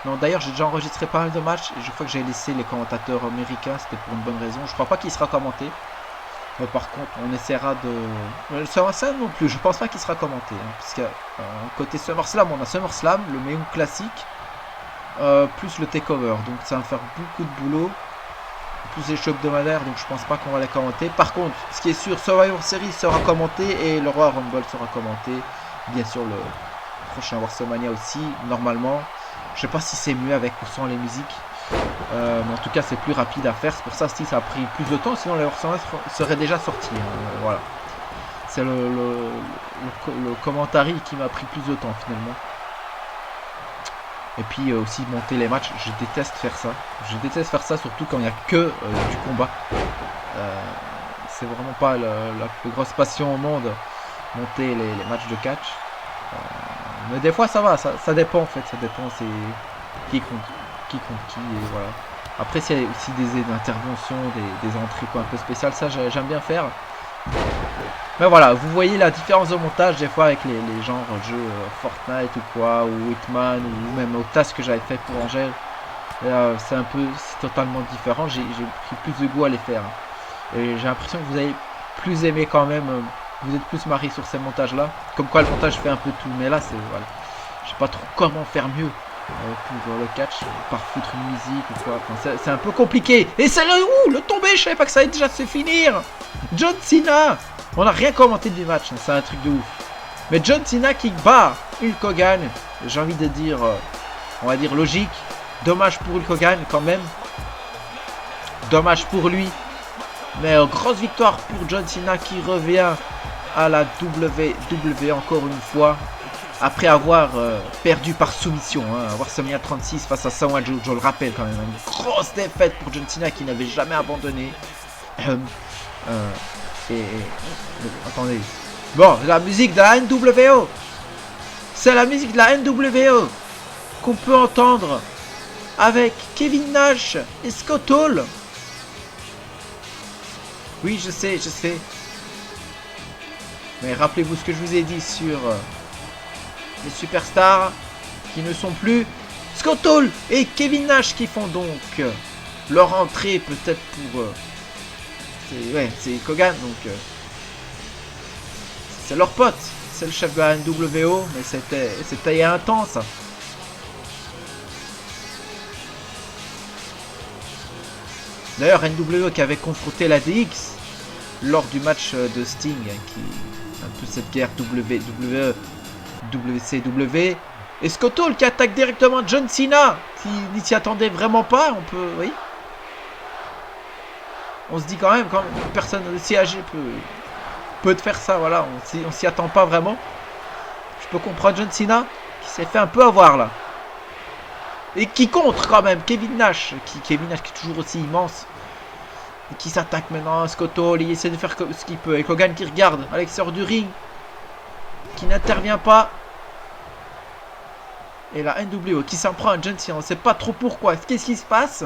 Non, d'ailleurs, j'ai déjà enregistré pas mal de matchs et je crois que j'ai laissé les commentateurs américains. C'était pour une bonne raison. Je crois pas qu'il sera commenté. Par contre, on essaiera de... SummerSlam non plus, je pense pas qu'il sera commenté. Puisque côté SummerSlam, on a SummerSlam, le main classique, plus le takeover. Donc ça va faire beaucoup de boulot. Plus les shows hebdomadaires, donc je pense pas qu'on va les commenter. Par contre, ce qui est sûr, Survivor Series sera commenté et le Royal Rumble sera commenté. Bien sûr, le prochain WrestleMania aussi, normalement. Je sais pas si c'est mieux avec ou sans les musiques. Mais en tout cas, c'est plus rapide à faire. C'est pour ça que ça a pris plus de temps. Sinon, les WrestleMania seraient déjà sortis. Voilà. C'est le commentary qui m'a pris plus de temps finalement. Et puis aussi monter les matchs, je déteste faire ça. Je déteste faire ça surtout quand il n'y a que du combat. C'est vraiment pas la plus grosse passion au monde, monter les matchs de catch. Mais des fois ça va, ça dépend en fait, ça dépend c'est qui compte qui et voilà. Après s'il y a aussi des interventions, des entrées un peu spéciales, ça j'aime bien faire. Mais voilà, vous voyez la différence de montage des fois avec les genres jeux Fortnite ou quoi, ou Hitman, ou même Octas que j'avais fait pour Angèle. C'est totalement différent, j'ai pris plus de goût à les faire. Et j'ai l'impression que vous avez plus aimé quand même, vous êtes plus marié sur ces montages là. Comme quoi le montage fait un peu tout, mais là c'est voilà. Je sais pas trop comment faire mieux pour le catch, par foutre une musique ou quoi, enfin, c'est un peu compliqué. Et c'est le tombé, je savais pas que ça allait déjà se finir. John Cena, on n'a rien commenté du match, hein, c'est un truc de ouf. Mais John Cena qui bat Hulk Hogan, j'ai envie de dire, on va dire logique. Dommage pour Hulk Hogan quand même. Dommage pour lui. Mais grosse victoire pour John Cena qui revient à la WWE encore une fois. Après avoir perdu par soumission, hein, WrestleMania 36 face à Samoa Joe, je le rappelle quand même, une grosse défaite pour John Cena qui n'avait jamais abandonné. Attendez. Bon, la musique de la NWO. C'est la musique de la NWO qu'on peut entendre avec Kevin Nash et Scott Hall. Oui, je sais. Mais rappelez-vous ce que je vous ai dit sur les superstars qui ne sont plus Scott Hall et Kevin Nash qui font donc leur entrée peut-être pour... c'est Hogan, donc c'est leur pote, c'est le chef de la NWO, mais c'était intense. D'ailleurs, NWO qui avait confronté la DX lors du match de Sting, qui un peu cette guerre WWE, WCW, et Scott Hall qui attaque directement John Cena, qui n'y s'y attendait vraiment pas, on se dit quand même personne aussi âgée peut te faire ça, voilà, on s'y attend pas vraiment. Je peux comprendre John Cena qui s'est fait un peu avoir là. Et qui contre quand même Kevin Nash qui est toujours aussi immense. Et qui s'attaque maintenant à Scott Hall, il essaie de faire ce qu'il peut. Et Hogan qui regarde à l'extérieur du ring, qui n'intervient pas. Et la NWO qui s'en prend à John Cena, on ne sait pas trop pourquoi. Qu'est-ce qui se passe?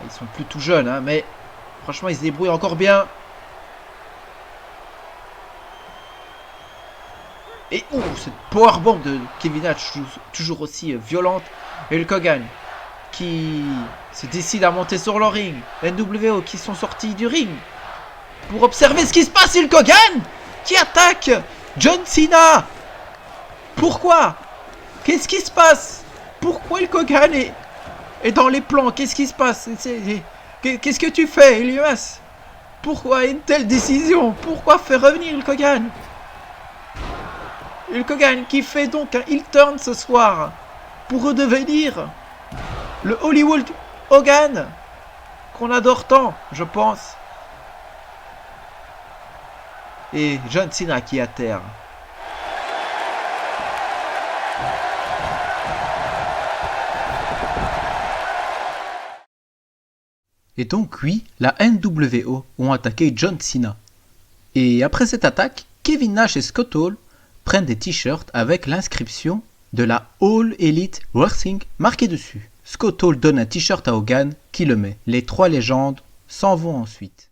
Ils sont plus tout jeunes, hein, mais franchement ils se débrouillent encore bien. Et cette powerbomb de Kevin Nash toujours aussi violente. Et le Hogan qui se décide à monter sur le ring. NWO qui sont sortis du ring pour observer ce qui se passe. Et le Hogan qui attaque John Cena. Pourquoi? Qu'est-ce qui se passe? Pourquoi le Hogan est dans les plans? Qu'est-ce qui se passe? Qu'est-ce que tu fais, Elias? Pourquoi une telle décision? Pourquoi faire revenir Hulk Hogan? Hulk Hogan qui fait donc un heel turn ce soir pour redevenir le Hollywood Hogan qu'on adore tant, je pense. Et John Cena qui est à terre. Et donc oui, la NWO ont attaqué John Cena. Et après cette attaque, Kevin Nash et Scott Hall prennent des t-shirts avec l'inscription de la All Elite Wrestling marquée dessus. Scott Hall donne un t-shirt à Hogan qui le met. Les trois légendes s'en vont ensuite.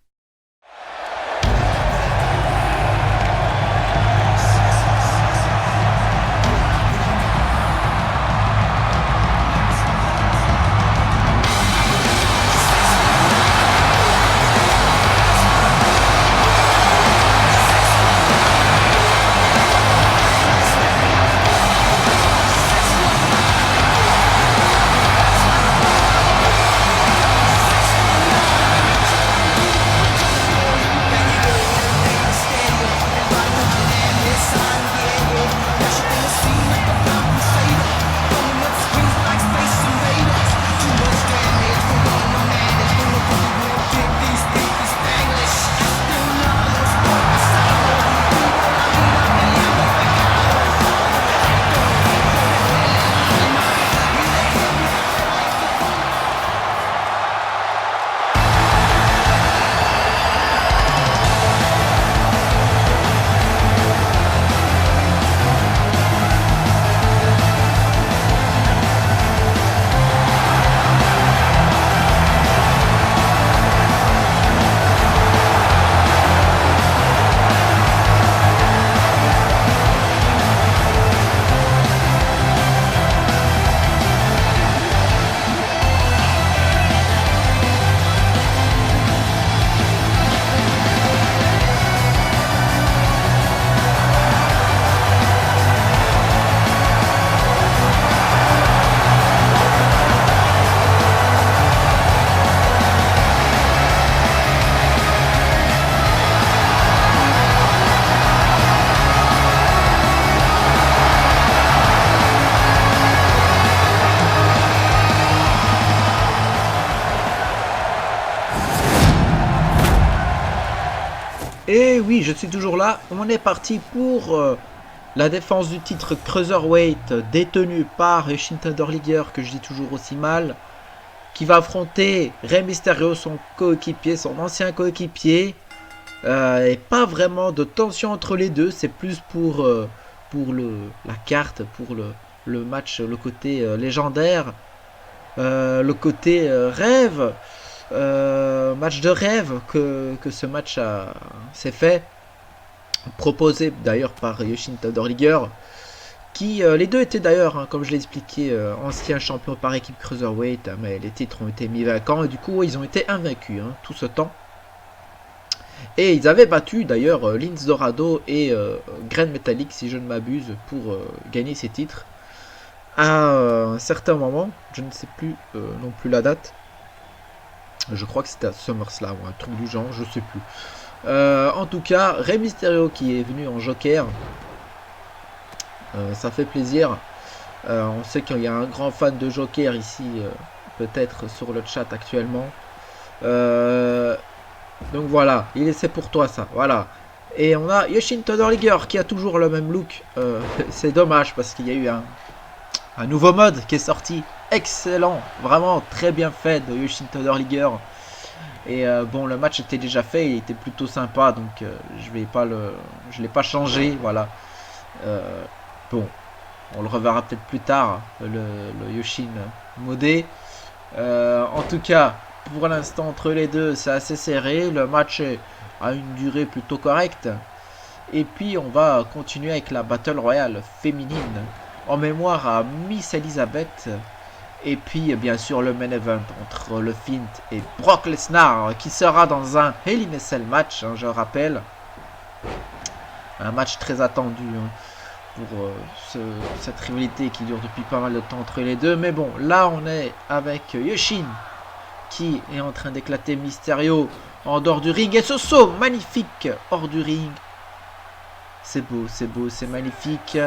Et oui, je suis toujours là. On est parti pour la défense du titre Cruiserweight détenu par Jushin Thunder Liger, que je dis toujours aussi mal, qui va affronter Rey Mysterio, son coéquipier, son ancien coéquipier. Et pas vraiment de tension entre les deux, c'est plus pour la carte, pour le match, le côté légendaire, le côté rêve. Match de rêve que ce match s'est fait, proposé d'ailleurs par Jushin Thunder Liger, qui les deux étaient d'ailleurs, hein, comme je l'ai expliqué, anciens champions par équipe Cruiserweight, mais les titres ont été mis vacants et du coup ils ont été invaincus tout ce temps. Et ils avaient battu d'ailleurs Lince Dorado et Grand Metalik, si je ne m'abuse, pour gagner ces titres à un certain moment. Je ne sais plus non plus la date. Je crois que c'était à SummerSlam ou un truc du genre, je sais plus. En tout cas, Rey Mysterio qui est venu en Joker, ça fait plaisir. On sait qu'il y a un grand fan de Joker ici, peut-être sur le chat actuellement. Donc voilà, c'est pour toi ça, voilà. Et on a Jushin Thunder Liger qui a toujours le même look. C'est dommage parce qu'il y a eu un nouveau mode qui est sorti. Excellent, vraiment très bien fait de Jushin Thunder Liger. Et bon, le match était déjà fait, il était plutôt sympa, donc je l'ai pas changé, voilà. Bon, on le reverra peut-être plus tard, le Jushin modé. En tout cas, pour l'instant entre les deux, c'est assez serré. Le match a une durée plutôt correcte. Et puis on va continuer avec la Battle Royale féminine en mémoire à Miss Elizabeth. Et puis bien sûr le main event entre le Fiend et Brock Lesnar qui sera dans un Hell in a Cell match, je rappelle. Un match très attendu pour cette rivalité qui dure depuis pas mal de temps entre les deux. Mais bon, là on est avec Jushin qui est en train d'éclater Mysterio en dehors du ring. Et ce saut magnifique hors du ring. C'est beau, c'est magnifique.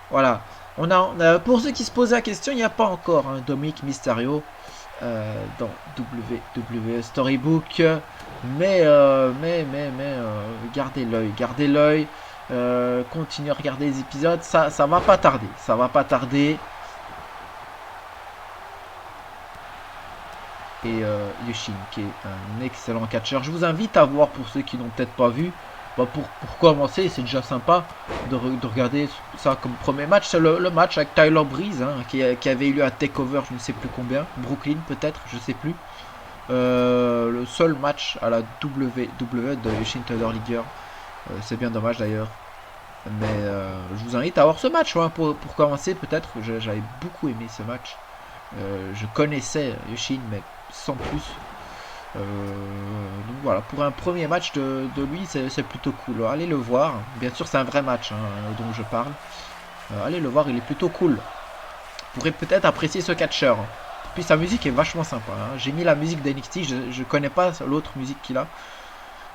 Voilà. On a, pour ceux qui se posaient la question, il n'y a pas encore un Dominic Mysterio dans WWE Storybook. Mais gardez l'œil. Continuez à regarder les épisodes. Ça va pas tarder. Et Yoshin qui est un excellent catcheur. Je vous invite à voir, pour ceux qui n'ont peut-être pas vu, pour commencer, c'est déjà sympa de regarder ça comme premier match. C'est le match avec Tyler Breeze, hein, qui avait eu lieu à TakeOver, je ne sais plus combien, Brooklyn peut-être, je ne sais plus. Le seul match à la WWE de Yoshin Thunder Liger. C'est bien dommage d'ailleurs. Mais je vous invite à voir ce match, hein, pour commencer peut-être. J'avais beaucoup aimé ce match. Je connaissais Yoshin, mais sans plus. Donc voilà, pour un premier match de lui, c'est plutôt cool. Allez le voir. Bien sûr, c'est un vrai match, hein, dont je parle. Allez le voir, il est plutôt cool. Vous pourrez peut-être apprécier ce catcheur. Puis sa musique est vachement sympa, hein. J'ai mis la musique d'NXT, je connais pas l'autre musique qu'il a.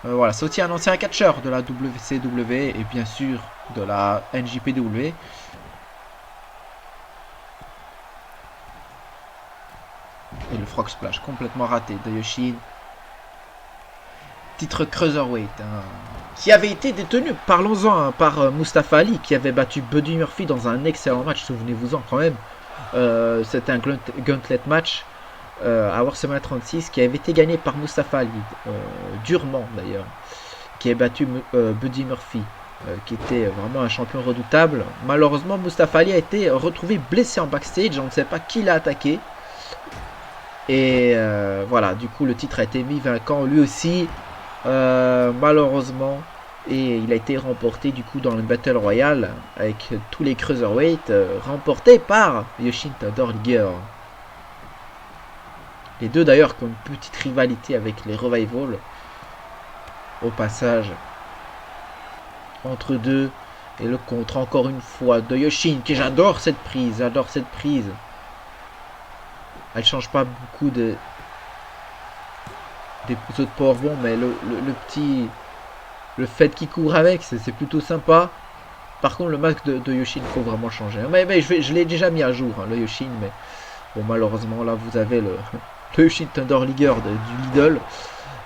Voilà, c'est aussi un ancien catcheur de la WCW et bien sûr de la NJPW. Et le Frog Splash complètement raté de Yoshin. Titre Cruiserweight, hein, qui avait été détenu, parlons-en, hein, par Mustafa Ali, qui avait battu Buddy Murphy dans un excellent match, souvenez-vous-en quand même. C'était un gauntlet match à WrestleMania 36 qui avait été gagné par Mustafa Ali, durement d'ailleurs, qui a battu Buddy Murphy, qui était vraiment un champion redoutable. Malheureusement, Mustafa Ali a été retrouvé blessé en backstage, on ne sait pas qui l'a attaqué. Et voilà, du coup le titre a été mis vacant lui aussi, malheureusement. Et il a été remporté du coup dans le Battle Royale avec tous les Cruiserweight, remporté par Yoshin Thunder Liger. Les deux d'ailleurs qui ont une petite rivalité avec les Revival au passage entre deux. Et le contre encore une fois de Yoshin, que j'adore cette prise, Elle change pas beaucoup des autres powerbombs, mais le fait qu'il court avec, c'est plutôt sympa. Par contre, le masque de Yoshin, faut vraiment changer. Mais je l'ai déjà mis à jour, hein, le Yoshin, mais bon, malheureusement, là, vous avez le Yoshin Thunder Liger du Lidl.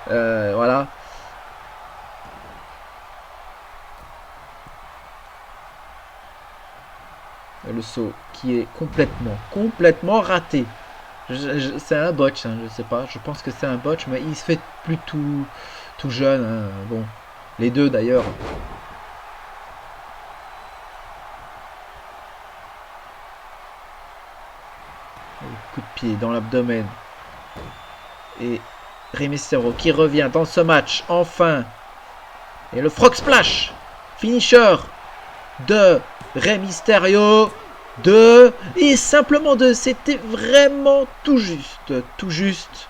Voilà. Et le saut qui est complètement raté. C'est un botch, hein, je sais pas. Je pense que c'est un botch, mais il se fait plus tout jeune. Hein. Bon, les deux d'ailleurs. Coup de pied dans l'abdomen. Et Rey Mysterio qui revient dans ce match, enfin. Et le Frog Splash, finisher de Rey Mysterio. Et simplement c'était vraiment tout juste.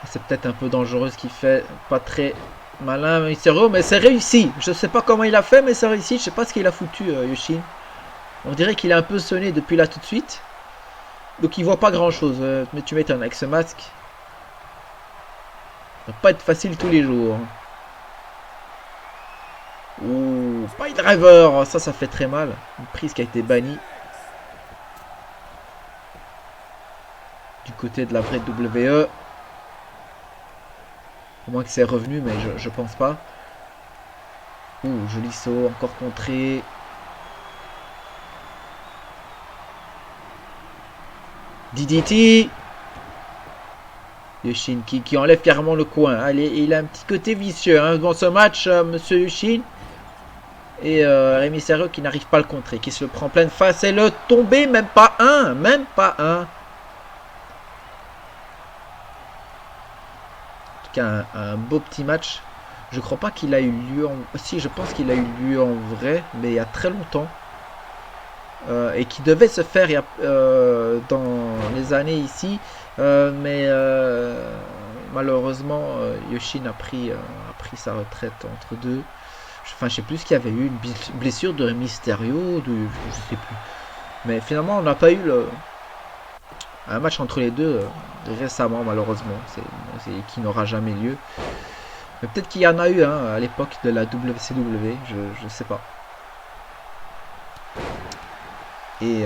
C'est peut-être un peu dangereux ce qu'il fait, pas très malin Mysterio, mais c'est réussi. Je sais pas comment il a fait, mais c'est réussi. Je sais pas ce qu'il a foutu, Yoshin. On dirait qu'il est un peu sonné depuis là tout de suite. Donc il voit pas grand chose, mais tu m'étonnes avec ce masque. Ça va pas être facile tous les jours. Ouh, Pile Driver, ça fait très mal. Une prise qui a été bannie du côté de la vraie WWE. Au moins que c'est revenu, mais je pense pas. Ouh, joli saut, encore contré. DDT. Yoshin qui enlève carrément le coin. Allez, il a un petit côté vicieux, hein, dans ce match, monsieur Yoshin. Et Rey Mysterio qui n'arrive pas à le contrer, qui se le prend pleine face et le tomber, même pas un. En tout cas, un beau petit match. Je crois pas qu'il a eu lieu en... Si, je pense qu'il a eu lieu en vrai, mais il y a très longtemps. Et qui devait se faire dans les années ici. Mais malheureusement, Yoshin a pris sa retraite entre deux. Enfin, je sais plus ce qu'il y avait eu, une blessure de Mysterio, je sais plus. Mais finalement, on n'a pas eu un match entre les deux récemment, malheureusement, qui n'aura jamais lieu. Mais peut-être qu'il y en a eu à l'époque de la WCW, je sais pas. Et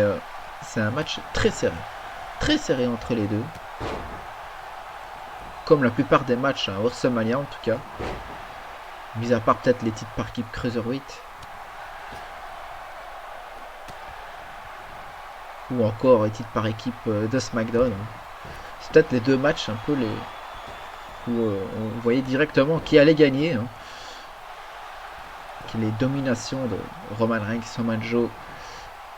c'est un match très serré entre les deux. Comme la plupart des matchs à WrestleMania en tout cas. Mis à part peut-être les titres par équipe Cruiserweight. Ou encore les titres par équipe de SmackDown. C'est peut-être les deux matchs un peu où on voyait directement qui allait gagner. Les dominations de Roman Reigns, Samoa Joe.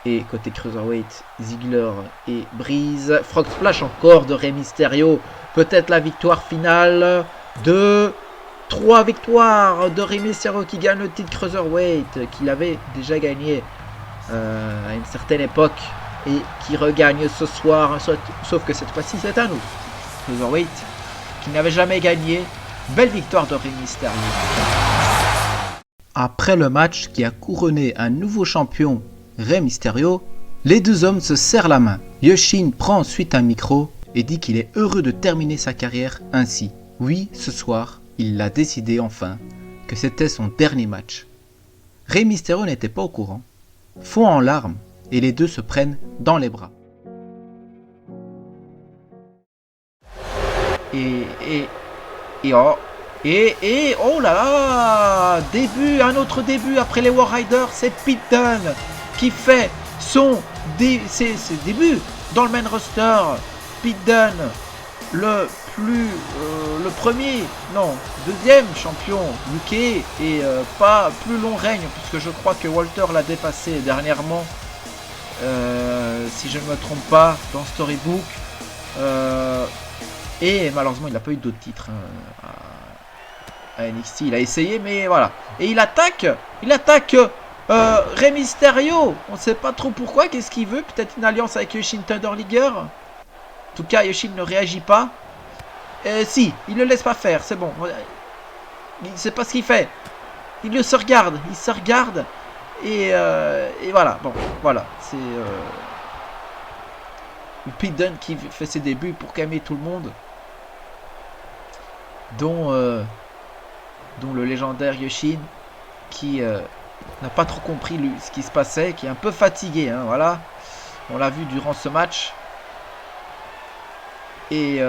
Et côté Cruiserweight, Ziggler et Breeze. Frog Splash encore de Rey Mysterio. Peut-être la victoire finale de 3 victoires de Rey Mysterio qui gagne le titre Cruiserweight qu'il avait déjà gagné à une certaine époque et qui regagne ce soir. Sauf que cette fois-ci c'est un autre Cruiserweight qui n'avait jamais gagné. Belle victoire de Rey Mysterio. Après le match qui a couronné un nouveau champion, Rey Mysterio, les deux hommes se serrent la main. Yoshin prend ensuite un micro et dit qu'il est heureux de terminer sa carrière ainsi. Oui, ce soir, il l'a décidé enfin, que c'était son dernier match. Rey Mysterio n'était pas au courant, fond en larmes et les deux se prennent dans les bras. Oh là là, un autre début après les War Riders, c'est Pete Dunne qui fait ses débuts dans le main roster. Pete Dunne, deuxième champion UK et pas plus long règne puisque je crois que Walter l'a dépassé dernièrement, si je ne me trompe pas, dans Storybook. Et malheureusement il n'a pas eu d'autres titres à NXT. Il a essayé mais voilà. Et il attaque Rey Mysterio. On ne sait pas trop pourquoi, qu'est-ce qu'il veut. Peut-être une alliance avec Yoshin Thunder Liger. En tout cas Yoshin ne réagit pas. Si, il ne le laisse pas faire, c'est bon. Il ne sait pas ce qu'il fait. Il se regarde. Et voilà, bon, voilà. C'est Pete Dunne qui fait ses débuts pour calmer tout le monde. Dont le légendaire Yoshin qui n'a pas trop compris ce qui se passait, qui est un peu fatigué, voilà. On l'a vu durant ce match. Et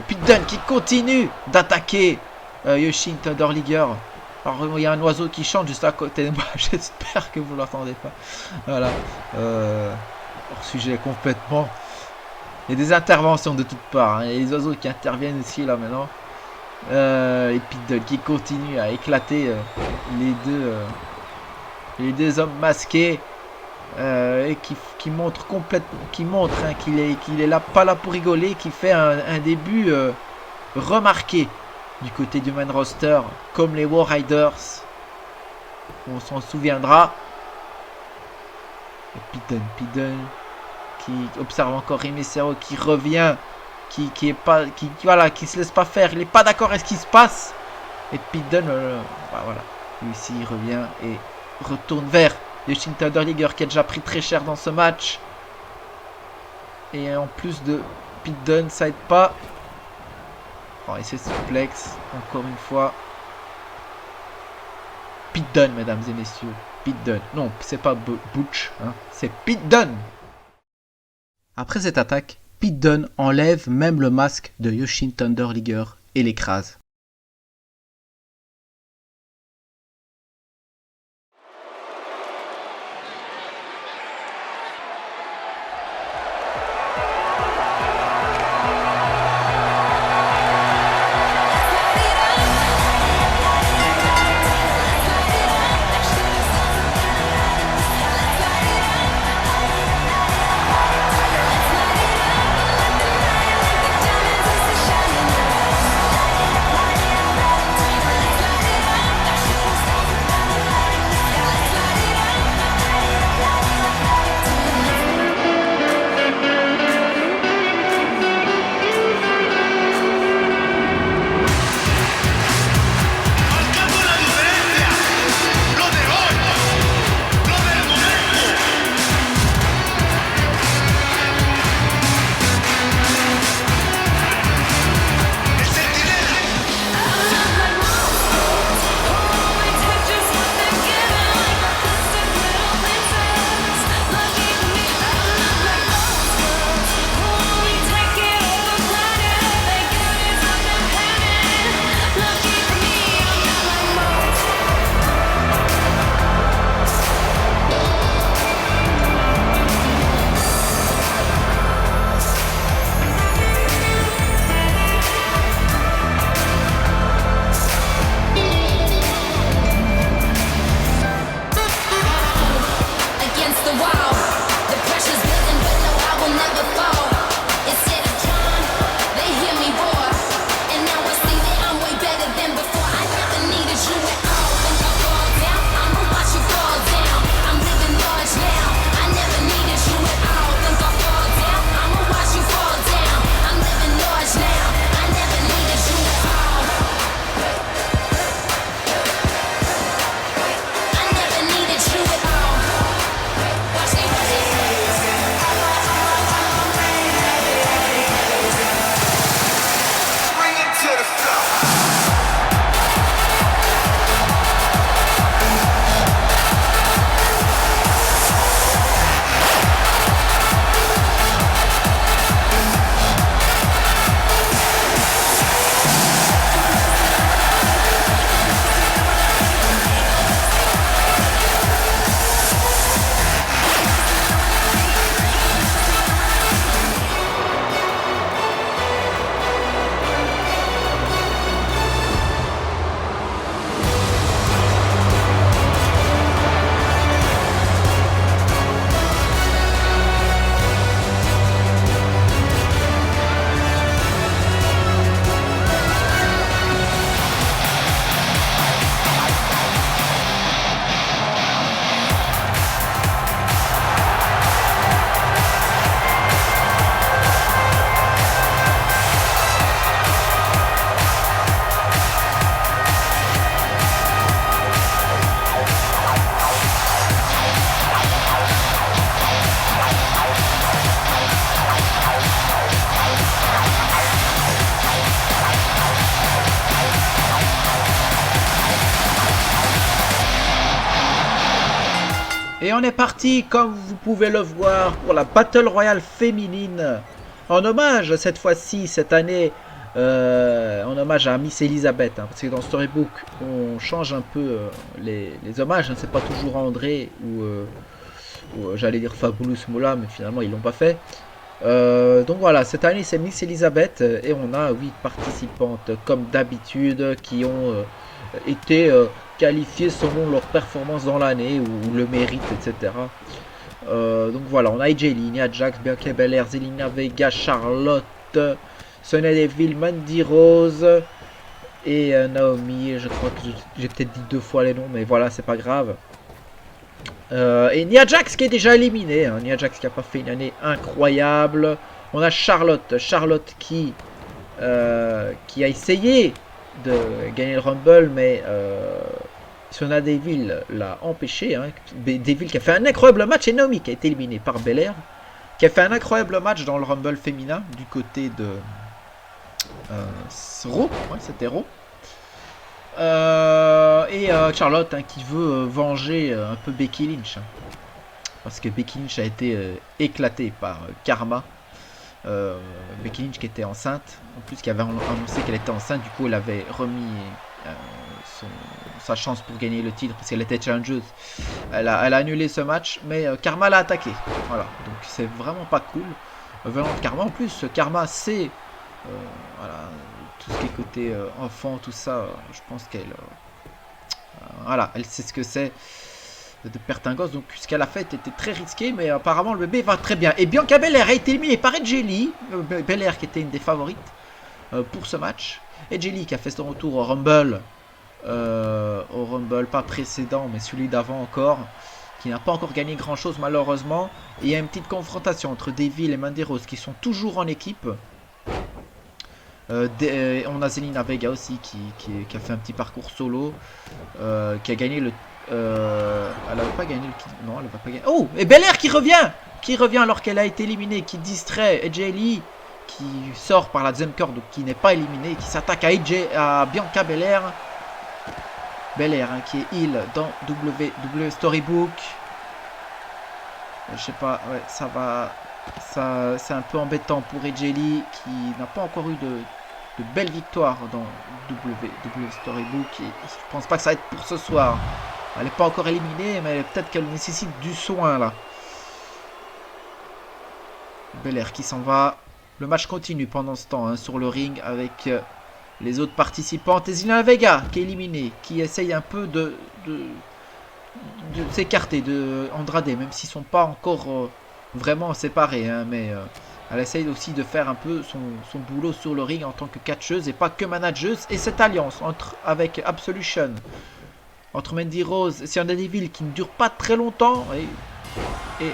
Pete Dunne qui continue d'attaquer Yoshin Thunder Liger. Alors il y a un oiseau qui chante juste à côté de moi, j'espère que vous ne l'entendez pas. Voilà. Hors sujet complètement. Il y a des interventions de toutes parts. Il y a les oiseaux qui interviennent ici là maintenant. Et Pete Dunne qui continue à éclater les deux hommes masqués. Et qui montre complètement, qu'il est là, pas là pour rigoler, qui fait un début remarqué du côté du main roster, comme les War Riders, on s'en souviendra. Pete Dunne qui observe encore Rey Mysterio qui revient, qui se laisse pas faire, il est pas d'accord avec ce qui se passe. Et Pete Dunne, voilà, lui aussi il revient et retourne vers Yoshin Thunder Liger qui a déjà pris très cher dans ce match. Et en plus de Pete Dunne, ça aide pas. Oh, et c'est suplex, encore une fois. Pete Dunne, mesdames et messieurs. Pete Dunne. Non, c'est pas Butch, c'est Pete Dunne. Après cette attaque, Pete Dunne enlève même le masque de Yoshin Thunder Liger et l'écrase. on est parti, comme vous pouvez le voir, pour la Battle Royale féminine. En hommage, cette fois-ci, cette année, en hommage à Miss Elizabeth. Hein, parce que dans Storybook, on change un peu les hommages. Hein, c'est pas toujours André ou j'allais dire Fabulous Moula, mais finalement, ils l'ont pas fait. Donc voilà, cette année, c'est Miss Elizabeth. Et on a 8 participantes, comme d'habitude, qui ont été qualifiées selon leur performance dans l'année ou le mérite, etc. Donc voilà, on a AJ Lee, Nia Jax, Bianca Belair, Zelina Vega, Charlotte, Sonya Deville, Mandy Rose et Naomi. Je crois que j'ai peut-être dit 2 fois les noms, mais voilà, c'est pas grave. Et Nia Jax qui est déjà éliminée, hein. Nia Jax qui a pas fait une année incroyable. On a Charlotte qui a essayé de gagner le Rumble, mais Sonya Deville l'a empêché. Hein. Deville qui a fait un incroyable match et Naomi qui a été éliminée par Belair, qui a fait un incroyable match dans le Rumble féminin du côté de Raw, ouais, c'était Raw. Et Charlotte hein, qui veut venger un peu Becky Lynch, hein, parce que Becky Lynch a été éclatée par Karma. Becky Lynch qui était enceinte, en plus qui avait annoncé qu'elle était enceinte, du coup elle avait remis sa chance pour gagner le titre parce qu'elle était challengeuse. Elle a annulé ce match, mais Karma l'a attaqué. Voilà, donc c'est vraiment pas cool. Venant de Karma, en plus Karma c'est voilà, tout ce qui est côté enfant, tout ça, je pense qu'elle voilà, elle sait ce que c'est de perdre un gosse, donc ce qu'elle a fait était très risqué, mais apparemment le bébé va très bien. Et Bianca Belair a été éliminée par AJ Lee, Belair qui était une des favorites pour ce match. AJ Lee qui a fait son retour au Rumble pas précédent, mais celui d'avant encore, qui n'a pas encore gagné grand chose malheureusement. Et il y a une petite confrontation entre Deville et Mandy Rose qui sont toujours en équipe. On a Zelina Vega aussi qui a fait un petit parcours solo, qui a gagné le elle n'avait pas gagné le titre. Non, elle va pas gagner. Oh, et Belair qui revient alors qu'elle a été éliminée, qui distrait AJ Lee, qui sort par la deuxième corde, donc qui n'est pas éliminé, qui s'attaque à Bianca Belair. Belair hein, qui est heel dans WWE Storybook. Je sais pas, ouais, ça va. Ça, c'est un peu embêtant pour AJ Lee qui n'a pas encore eu de belles victoires dans WWE Storybook. Et je pense pas que ça va être pour ce soir. Elle n'est pas encore éliminée, mais peut-être qu'elle nécessite du soin là. Belair qui s'en va. Le match continue pendant ce temps hein, sur le ring avec les autres participantes. Et Zelina Vega qui est éliminée, qui essaye un peu de s'écarter de Andrade, même s'ils ne sont pas encore vraiment séparés. Hein, mais elle essaye aussi de faire un peu son boulot sur le ring en tant que catcheuse et pas que manageuse. Et cette alliance avec Absolution, entre Mandy Rose et Sonya Deville qui ne dure pas très longtemps. Et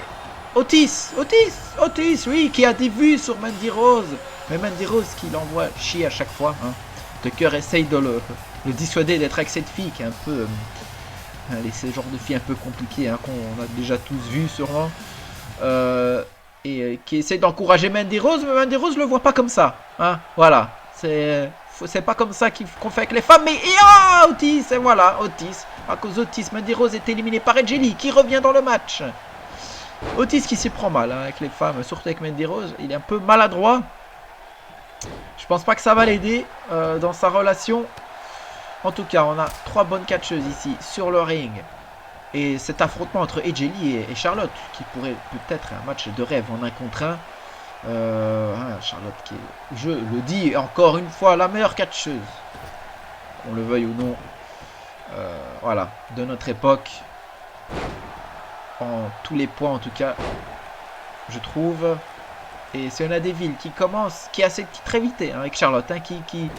Otis, oui, qui a des vues sur Mandy Rose. Mais Mandy Rose qui l'envoie chier à chaque fois. Hein. Tucker essaye de le dissuader d'être avec cette fille qui est un peu... ce genre de fille un peu compliquée hein, qu'on a déjà tous vu sûrement. Et qui essaye d'encourager Mandy Rose. Mais Mandy Rose le voit pas comme ça. Hein. Voilà, c'est pas comme ça qu'on fait avec les femmes. Mais Otis, et voilà, Otis. À cause d'Otis, Mandy Rose est éliminée par AJ Lee qui revient dans le match. Otis qui s'y prend mal hein, avec les femmes, surtout avec Mandy Rose. Il est un peu maladroit. Je pense pas que ça va l'aider dans sa relation. En tout cas, on a 3 bonnes catcheuses ici sur le ring. Et cet affrontement entre AJ Lee et Charlotte, qui pourrait peut-être un match de rêve en 1 contre 1. Charlotte qui est, je le dis encore une fois, la meilleure catcheuse. Qu'on le veuille ou non. Voilà, de notre époque. En tous les points en tout cas, je trouve. Et c'est Sonya Deville qui a cette petite rivalité hein, avec Charlotte, hein, qui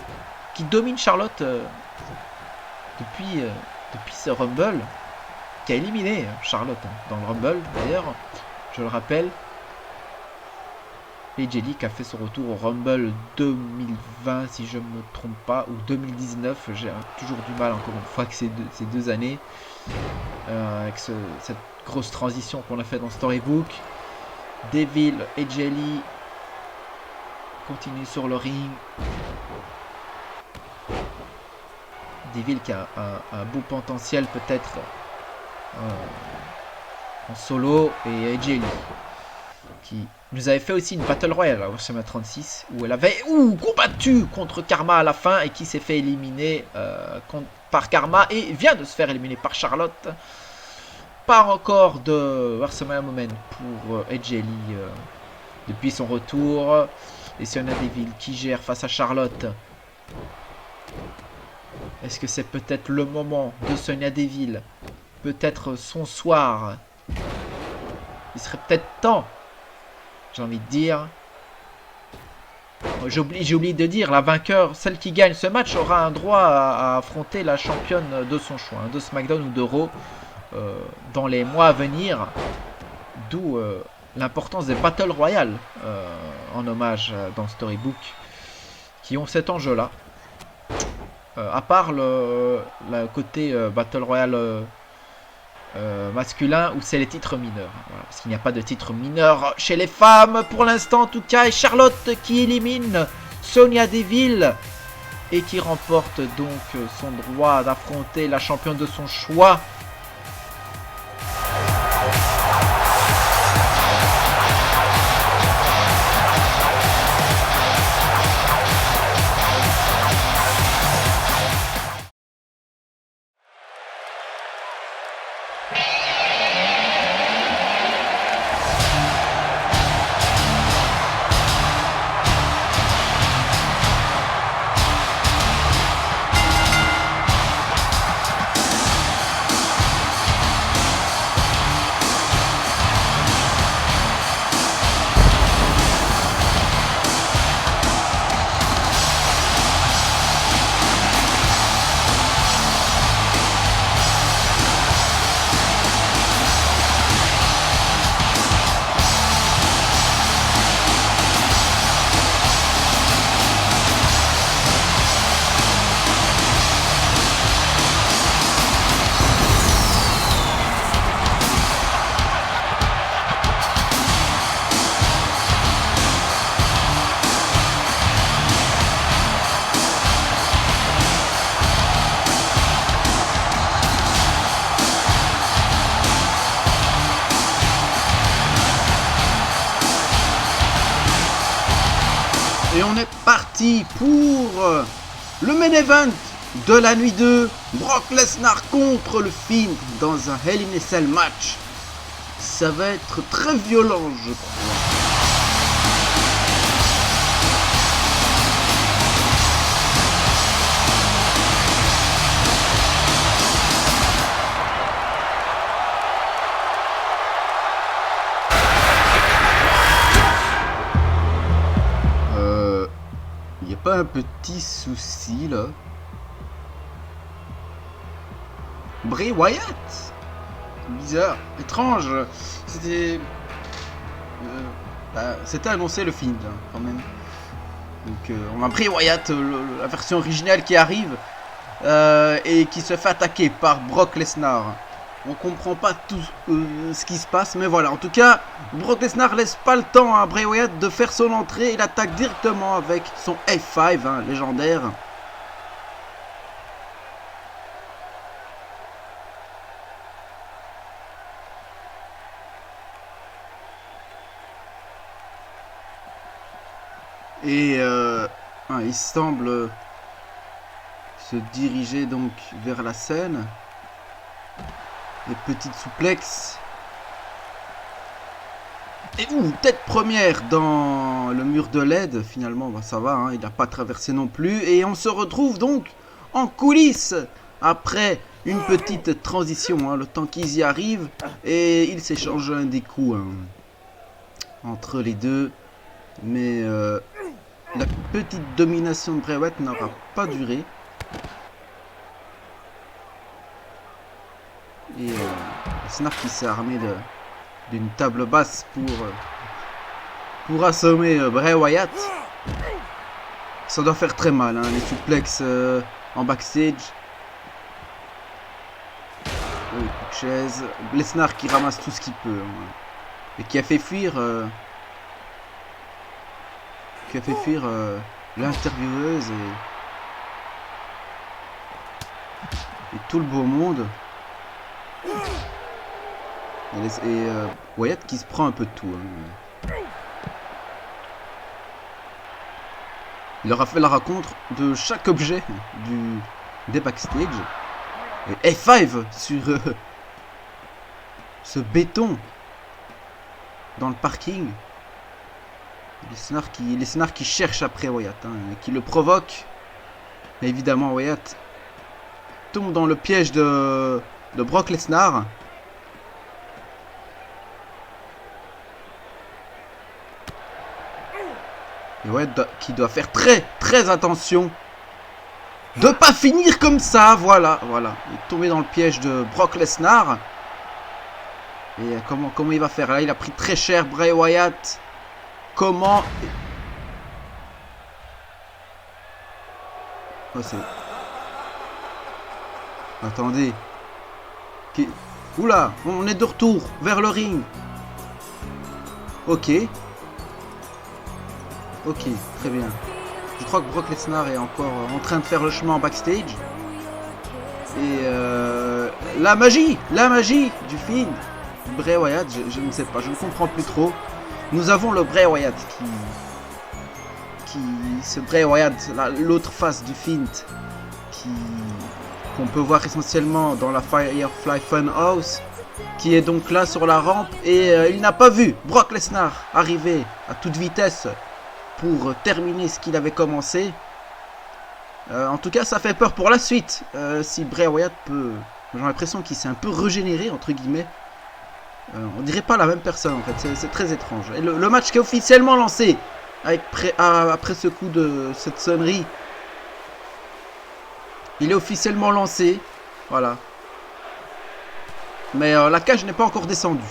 domine Charlotte depuis ce Rumble, qui a éliminé Charlotte hein, dans le Rumble d'ailleurs, je le rappelle. Et AJ Lee qui a fait son retour au Rumble 2020 si je ne me trompe pas, ou 2019, j'ai toujours du mal encore une fois avec ces deux années, avec cette grosse transition qu'on a fait dans Storybook. Deville et AJ Lee continue sur le ring. Deville qui a un beau potentiel peut-être en solo et AJ Lee qui nous avait fait aussi une Battle Royale à WrestleMania 36 où elle avait combattu contre Karma à la fin et qui s'est fait éliminer par Karma et vient de se faire éliminer par Charlotte. Pas encore de WrestleMania Moment pour AJ Lee depuis son retour. Et Sonya Deville qui gère face à Charlotte. Est-ce que c'est peut-être le moment de Sonya Deville? Peut-être son soir. Il serait peut-être temps, j'ai envie de dire. J'ai oublié de dire, la vainqueur, celle qui gagne ce match, aura un droit à affronter la championne de son choix, de SmackDown ou de Raw, dans les mois à venir. D'où l'importance des Battle Royale en hommage dans Storybook, qui ont cet enjeu-là. À part le côté Battle Royale masculin où c'est les titres mineurs. Voilà, parce qu'il n'y a pas de titre mineur chez les femmes pour l'instant en tout cas. Et Charlotte qui élimine Sonya Deville et qui remporte donc son droit d'affronter la championne de son choix. Et on est parti pour le main event de la nuit 2. Brock Lesnar contre le Fiend dans un Hell in a Cell match. Ça va être très violent, je crois. Pas un petit souci là. Bray Wyatt, bizarre, étrange. C'était c'était annoncé le film hein, quand même. Donc on a Bray Wyatt, la version originale qui arrive et qui se fait attaquer par Brock Lesnar. On comprend pas tout ce qui se passe, mais voilà. En tout cas, Brock Lesnar laisse pas le temps à Bray Wyatt de faire son entrée. Il attaque directement avec son F5, hein, légendaire. Et il semble se diriger donc vers la scène. Et petite souplex. Et tête première dans le mur de LED. Finalement, bah, ça va, hein, il n'a pas traversé non plus. Et on se retrouve donc en coulisses après une petite transition. Hein, le temps qu'ils y arrivent. Et ils s'échangent un des coups hein, entre les deux. Mais la petite domination de Bray Wyatt n'aura pas duré. Et Lesnar qui s'est armé d'une table basse pour assommer Bray Wyatt. Ça doit faire très mal, hein, les suplexes en backstage. Coup de chaise. Lesnar qui ramasse tout ce qu'il peut. Hein, et qui a fait fuir l'intervieweuse et tout le beau monde. Wyatt qui se prend un peu de tout. Hein. Il leur a fait la rencontre de chaque objet des backstage. Et F5 sur ce béton dans le parking. Les scénars qui cherchent après Wyatt, hein, qui le provoquent. Et évidemment, Wyatt tombe dans le piège de Brock Lesnar. Et Wyatt qui doit faire très attention de pas finir comme ça. Voilà. Il est tombé dans le piège de Brock Lesnar. Et comment il va faire? Là, il a pris très cher Bray Wyatt. Comment? Oh, c'est... Attendez. Oula, on est de retour vers le ring. Ok, très bien. Je crois que Brock Lesnar est encore en train de faire le chemin en backstage. Et la magie du film. Bray Wyatt, je ne sais pas, je ne comprends plus trop. Nous avons le Bray Wyatt ce Bray Wyatt, l'autre face du Fiend, qu'on peut voir essentiellement dans la Firefly Funhouse, qui est donc là sur la rampe, et il n'a pas vu Brock Lesnar arriver à toute vitesse pour terminer ce qu'il avait commencé. En tout cas, ça fait peur pour la suite. Si Bray Wyatt peut... J'ai l'impression qu'il s'est un peu régénéré, entre guillemets. On dirait pas la même personne, en fait. C'est très étrange. Et le match qui est officiellement lancé, après ce coup de cette sonnerie, il est officiellement lancé. Voilà. Mais la cage n'est pas encore descendue.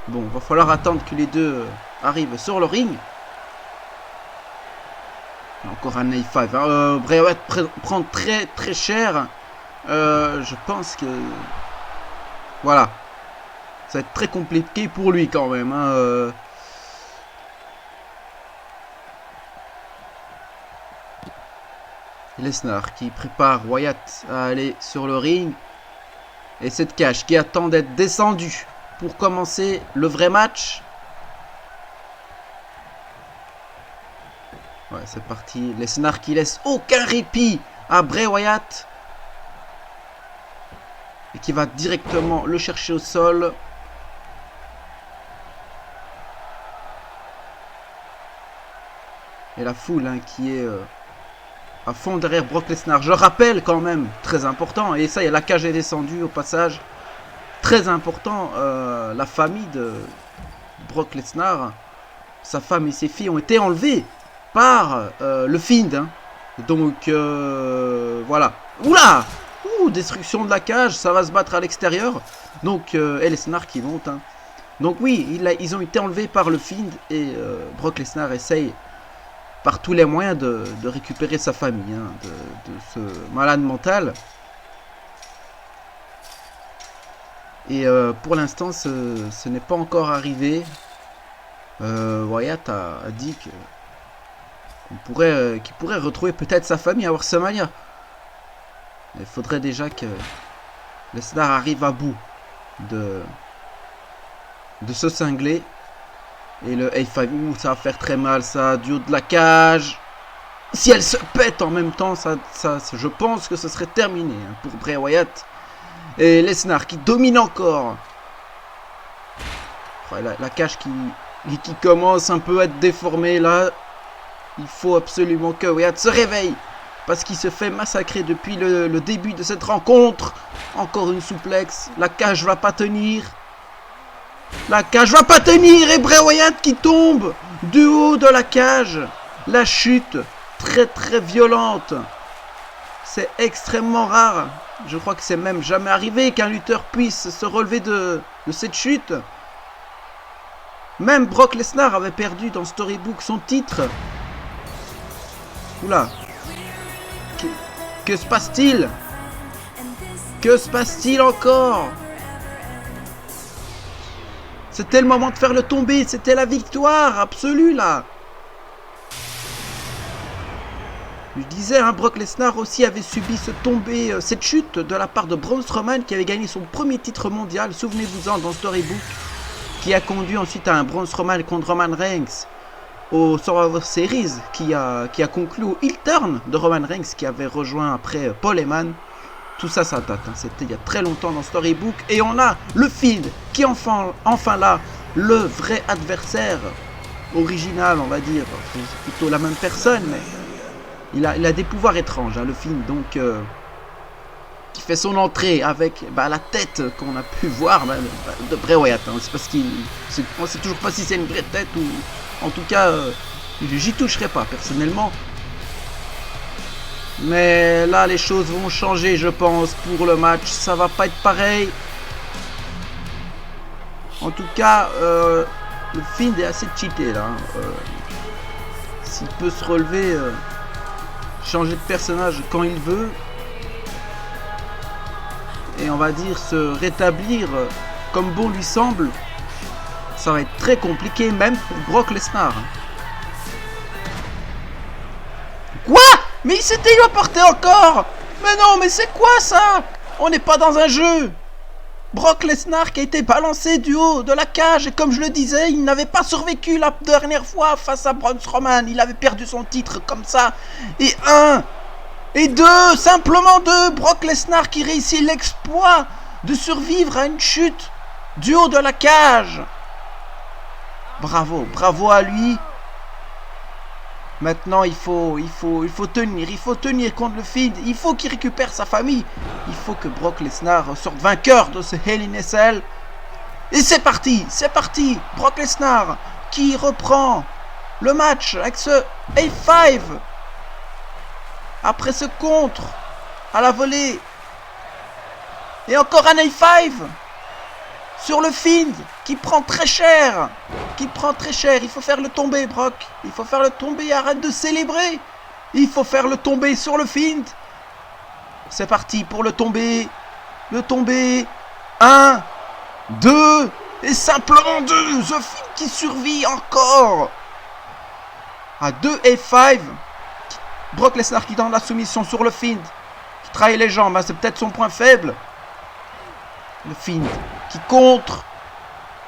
Bon, il va falloir attendre que les deux arrivent sur le ring. Encore un A5. Hein. Bray Wyatt prend très cher. Je pense que... Voilà. Ça va être très compliqué pour lui quand même. Hein. Lesnar qui prépare Wyatt à aller sur le ring. Et cette cage qui attend d'être descendue pour commencer le vrai match. Ouais, c'est parti. Lesnar qui laisse aucun répit à Bray Wyatt. Et qui va directement le chercher au sol. Et la foule hein, qui est à fond derrière Brock Lesnar. Je rappelle quand même, très important, et ça y est, la cage est descendue au passage. Très important, la famille de Brock Lesnar, sa femme et ses filles ont été enlevées par le Fiend. Hein. Donc voilà. Oula! Destruction de la cage, ça va se battre à l'extérieur. Donc et Lesnar qui monte. Hein. Donc oui, ils ont été enlevés par le Fiend et Brock Lesnar essaye par tous les moyens de récupérer sa famille, hein, de ce malade mental. Et pour l'instant, ce n'est pas encore arrivé. Wyatt a dit qu'il pourrait retrouver peut-être sa famille à WrestleMania. Il faudrait déjà que Lesnar arrive à bout de ce cinglé. Et le A5, ça va faire très mal ça, du haut de la cage. Si elle se pète en même temps, ça je pense que ce serait terminé hein, pour Bray Wyatt. Et Lesnar qui domine encore. La cage qui commence un peu à être déformée là. Il faut absolument que Wyatt se réveille. Parce qu'il se fait massacrer depuis le début de cette rencontre. Encore une souplex. La cage va pas tenir. La cage va pas tenir. Et Bray Wyatt qui tombe du haut de la cage. La chute très violente. C'est extrêmement rare. Je crois que c'est même jamais arrivé qu'un lutteur puisse se relever de cette chute. Même Brock Lesnar avait perdu dans Storybook son titre. Oula. Que se passe-t-il? Que se passe-t-il encore? C'était le moment de faire le tomber. C'était la victoire absolue là. Je disais, hein, Brock Lesnar aussi avait subi cette chute de la part de Braun Strowman qui avait gagné son premier titre mondial, souvenez-vous-en, dans Storybook, qui a conduit ensuite à un Braun Strowman contre Roman Reigns au Survivor Series, qui a conclu au heel turn de Roman Reigns qui avait rejoint après Paul Heyman. Tout ça, ça date, hein. C'était il y a très longtemps dans Storybook. Et on a le Fiend qui est enfin là, le vrai adversaire original, on va dire. C'est plutôt la même personne, mais il a des pouvoirs étranges, hein, le Fiend, donc qui fait son entrée avec la tête qu'on a pu voir de Bray Wyatt. Hein. C'est parce on sait toujours pas si c'est une vraie tête ou en tout cas j'y toucherai pas personnellement. Mais là les choses vont changer, je pense, pour le match. Ça va pas être pareil. En tout cas, le Fiend est assez cheaté là. S'il peut se relever, changer de personnage quand il veut, et on va dire se rétablir comme bon lui semble, ça va être très compliqué même pour Brock Lesnar. Quoi? Mais il s'est téléporté encore? Mais non, mais c'est quoi ça? On n'est pas dans un jeu. Brock Lesnar qui a été balancé du haut de la cage, et comme je le disais, il n'avait pas survécu la dernière fois face à Braun Strowman. Il avait perdu son titre comme ça. Et simplement deux, Brock Lesnar qui réussit l'exploit de survivre à une chute du haut de la cage. Bravo à lui. Maintenant, il faut tenir contre le Fiend. Il faut qu'il récupère sa famille. Il faut que Brock Lesnar sorte vainqueur de ce Hell in a Cell. Et c'est parti. Brock Lesnar qui reprend le match avec ce A5. Après ce contre à la volée. Et encore un A5 sur le Fiend qui prend très cher. Il faut faire le tomber, Brock. Il faut faire le tomber. Arrête de célébrer. Il faut faire le tomber sur le Fiend. C'est parti pour le tomber. 1, 2 et simplement 2. The Fiend qui survit encore. À 2 A5. Brock Lesnar qui donne la soumission sur le Fiend, qui trahit les jambes, hein, c'est peut-être son point faible. Le Fiend qui contre,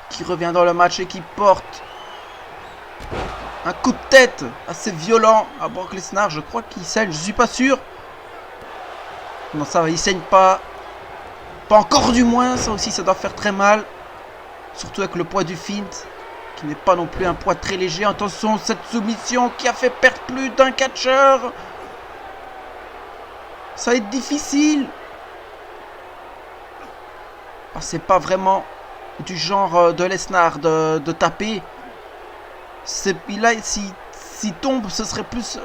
qui revient dans le match et qui porte un coup de tête assez violent à Brock Lesnar. Je crois qu'il saigne, je suis pas sûr. Non, ça va, il saigne pas. Pas encore du moins, ça aussi ça doit faire très mal. Surtout avec le poids du Fiend, qui n'est pas non plus un poids très léger. Attention, cette soumission qui a fait perdre plus d'un catcheur. Ça va être difficile. C'est pas vraiment du genre de Lesnar de taper. S'il tombe, ce serait plus...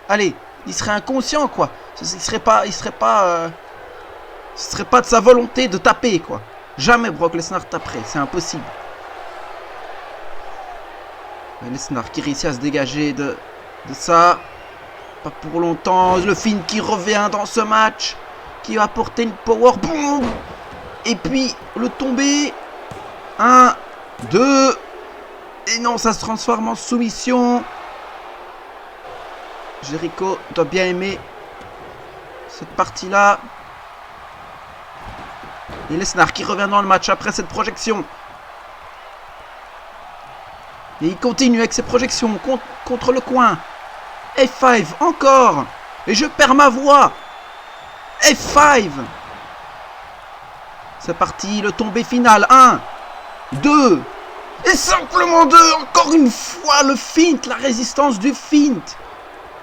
Allez, il serait inconscient, quoi. Ce serait pas de sa volonté de taper, quoi. Jamais Brock Lesnar taperait, c'est impossible. Lesnar qui réussit à se dégager de ça. Pas pour longtemps. Le Fiend qui revient dans ce match, qui va apporter une power bomb. Et puis le tomber. 1, 2. Et non, ça se transforme en soumission. Jericho doit bien aimer cette partie-là. Et Lesnar qui revient dans le match après cette projection. Et il continue avec ses projections contre le coin. F5 encore. Et je perds ma voix. F5. C'est parti, le tombé final. 1, 2. Et simplement 2. Encore une fois, le feint, la résistance du feint.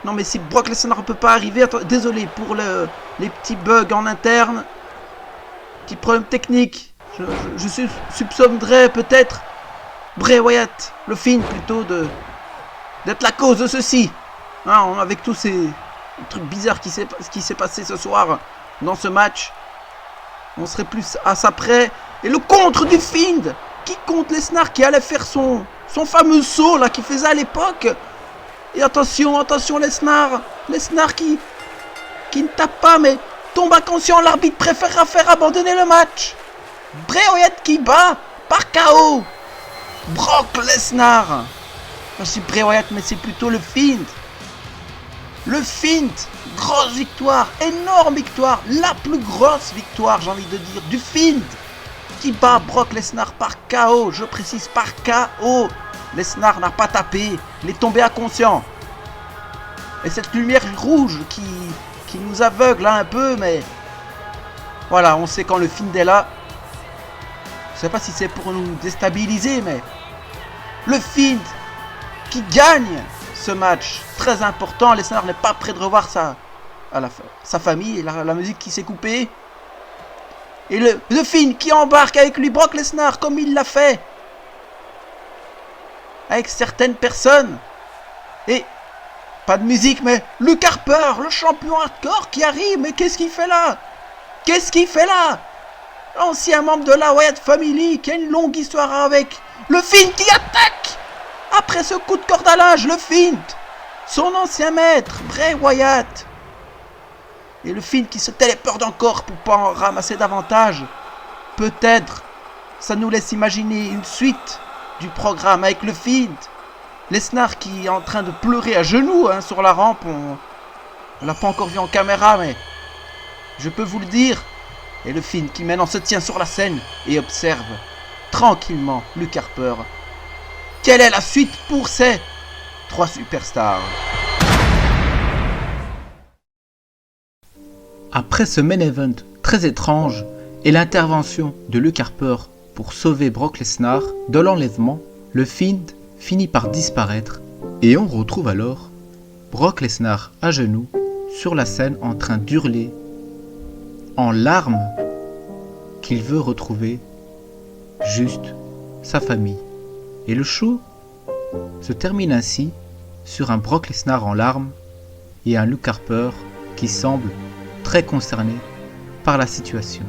Non mais si Brock Lesnar ne peut pas arriver... Désolé pour les petits bugs en interne. Petit problème technique. Je soupçonnerais peut-être Bray Wyatt, le Fiend plutôt, d'être la cause de ceci. Hein, avec tous ces trucs bizarres qui s'est passé ce soir dans ce match. On serait plus à ça près. Et le contre du Fiend qui compte Lesnar, qui allait faire son fameux saut là qu'il faisait à l'époque. Et attention Lesnar qui ne tape pas mais tombe inconscient. L'arbitre préférera faire abandonner le match. Bray Wyatt qui bat par KO Brock Lesnar. Je dis Bray Wyatt mais c'est plutôt le Fiend. Le Fiend, grosse victoire, énorme victoire, la plus grosse victoire, j'ai envie de dire, du Fiend, qui bat Brock Lesnar par KO, je précise par KO. Lesnar n'a pas tapé, il est tombé inconscient. Et cette lumière rouge qui nous aveugle un peu, mais voilà, on sait quand le Fiend est là. Je sais pas si c'est pour nous déstabiliser, mais le Fiend qui gagne ce match très important. Lesnar n'est pas prêt de revoir sa famille, la musique qui s'est coupée. Et le Fiend qui embarque avec lui Brock Lesnar comme il l'a fait avec certaines personnes. Et pas de musique, mais Luke Harper, le champion hardcore qui arrive. Mais qu'est-ce qu'il fait là? Qu'est-ce qu'il fait là? L'ancien membre de la Wyatt Family qui a une longue histoire avec le Fiend qui attaque après ce coup de corde à linge. Le Fiend, son ancien maître Bray Wyatt, et le Fiend qui se téléporte encore pour pas en ramasser davantage. Peut-être ça nous laisse imaginer une suite du programme avec le Fiend. Lesnar qui est en train de pleurer à genoux sur la rampe. On l'a pas encore vu en caméra, mais je peux vous le dire. Et le Fiend qui maintenant se tient sur la scène et observe tranquillement Luke Harper. Quelle est la suite pour ces 3 superstars? Après ce main event très étrange et l'intervention de Luke Harper pour sauver Brock Lesnar de l'enlèvement, le Fiend finit par disparaître et on retrouve alors Brock Lesnar à genoux sur la scène en train d'hurler en larmes qu'il veut retrouver juste sa famille. Et le show se termine ainsi sur un Brock Lesnar en larmes et un Luke Harper qui semble très concerné par la situation.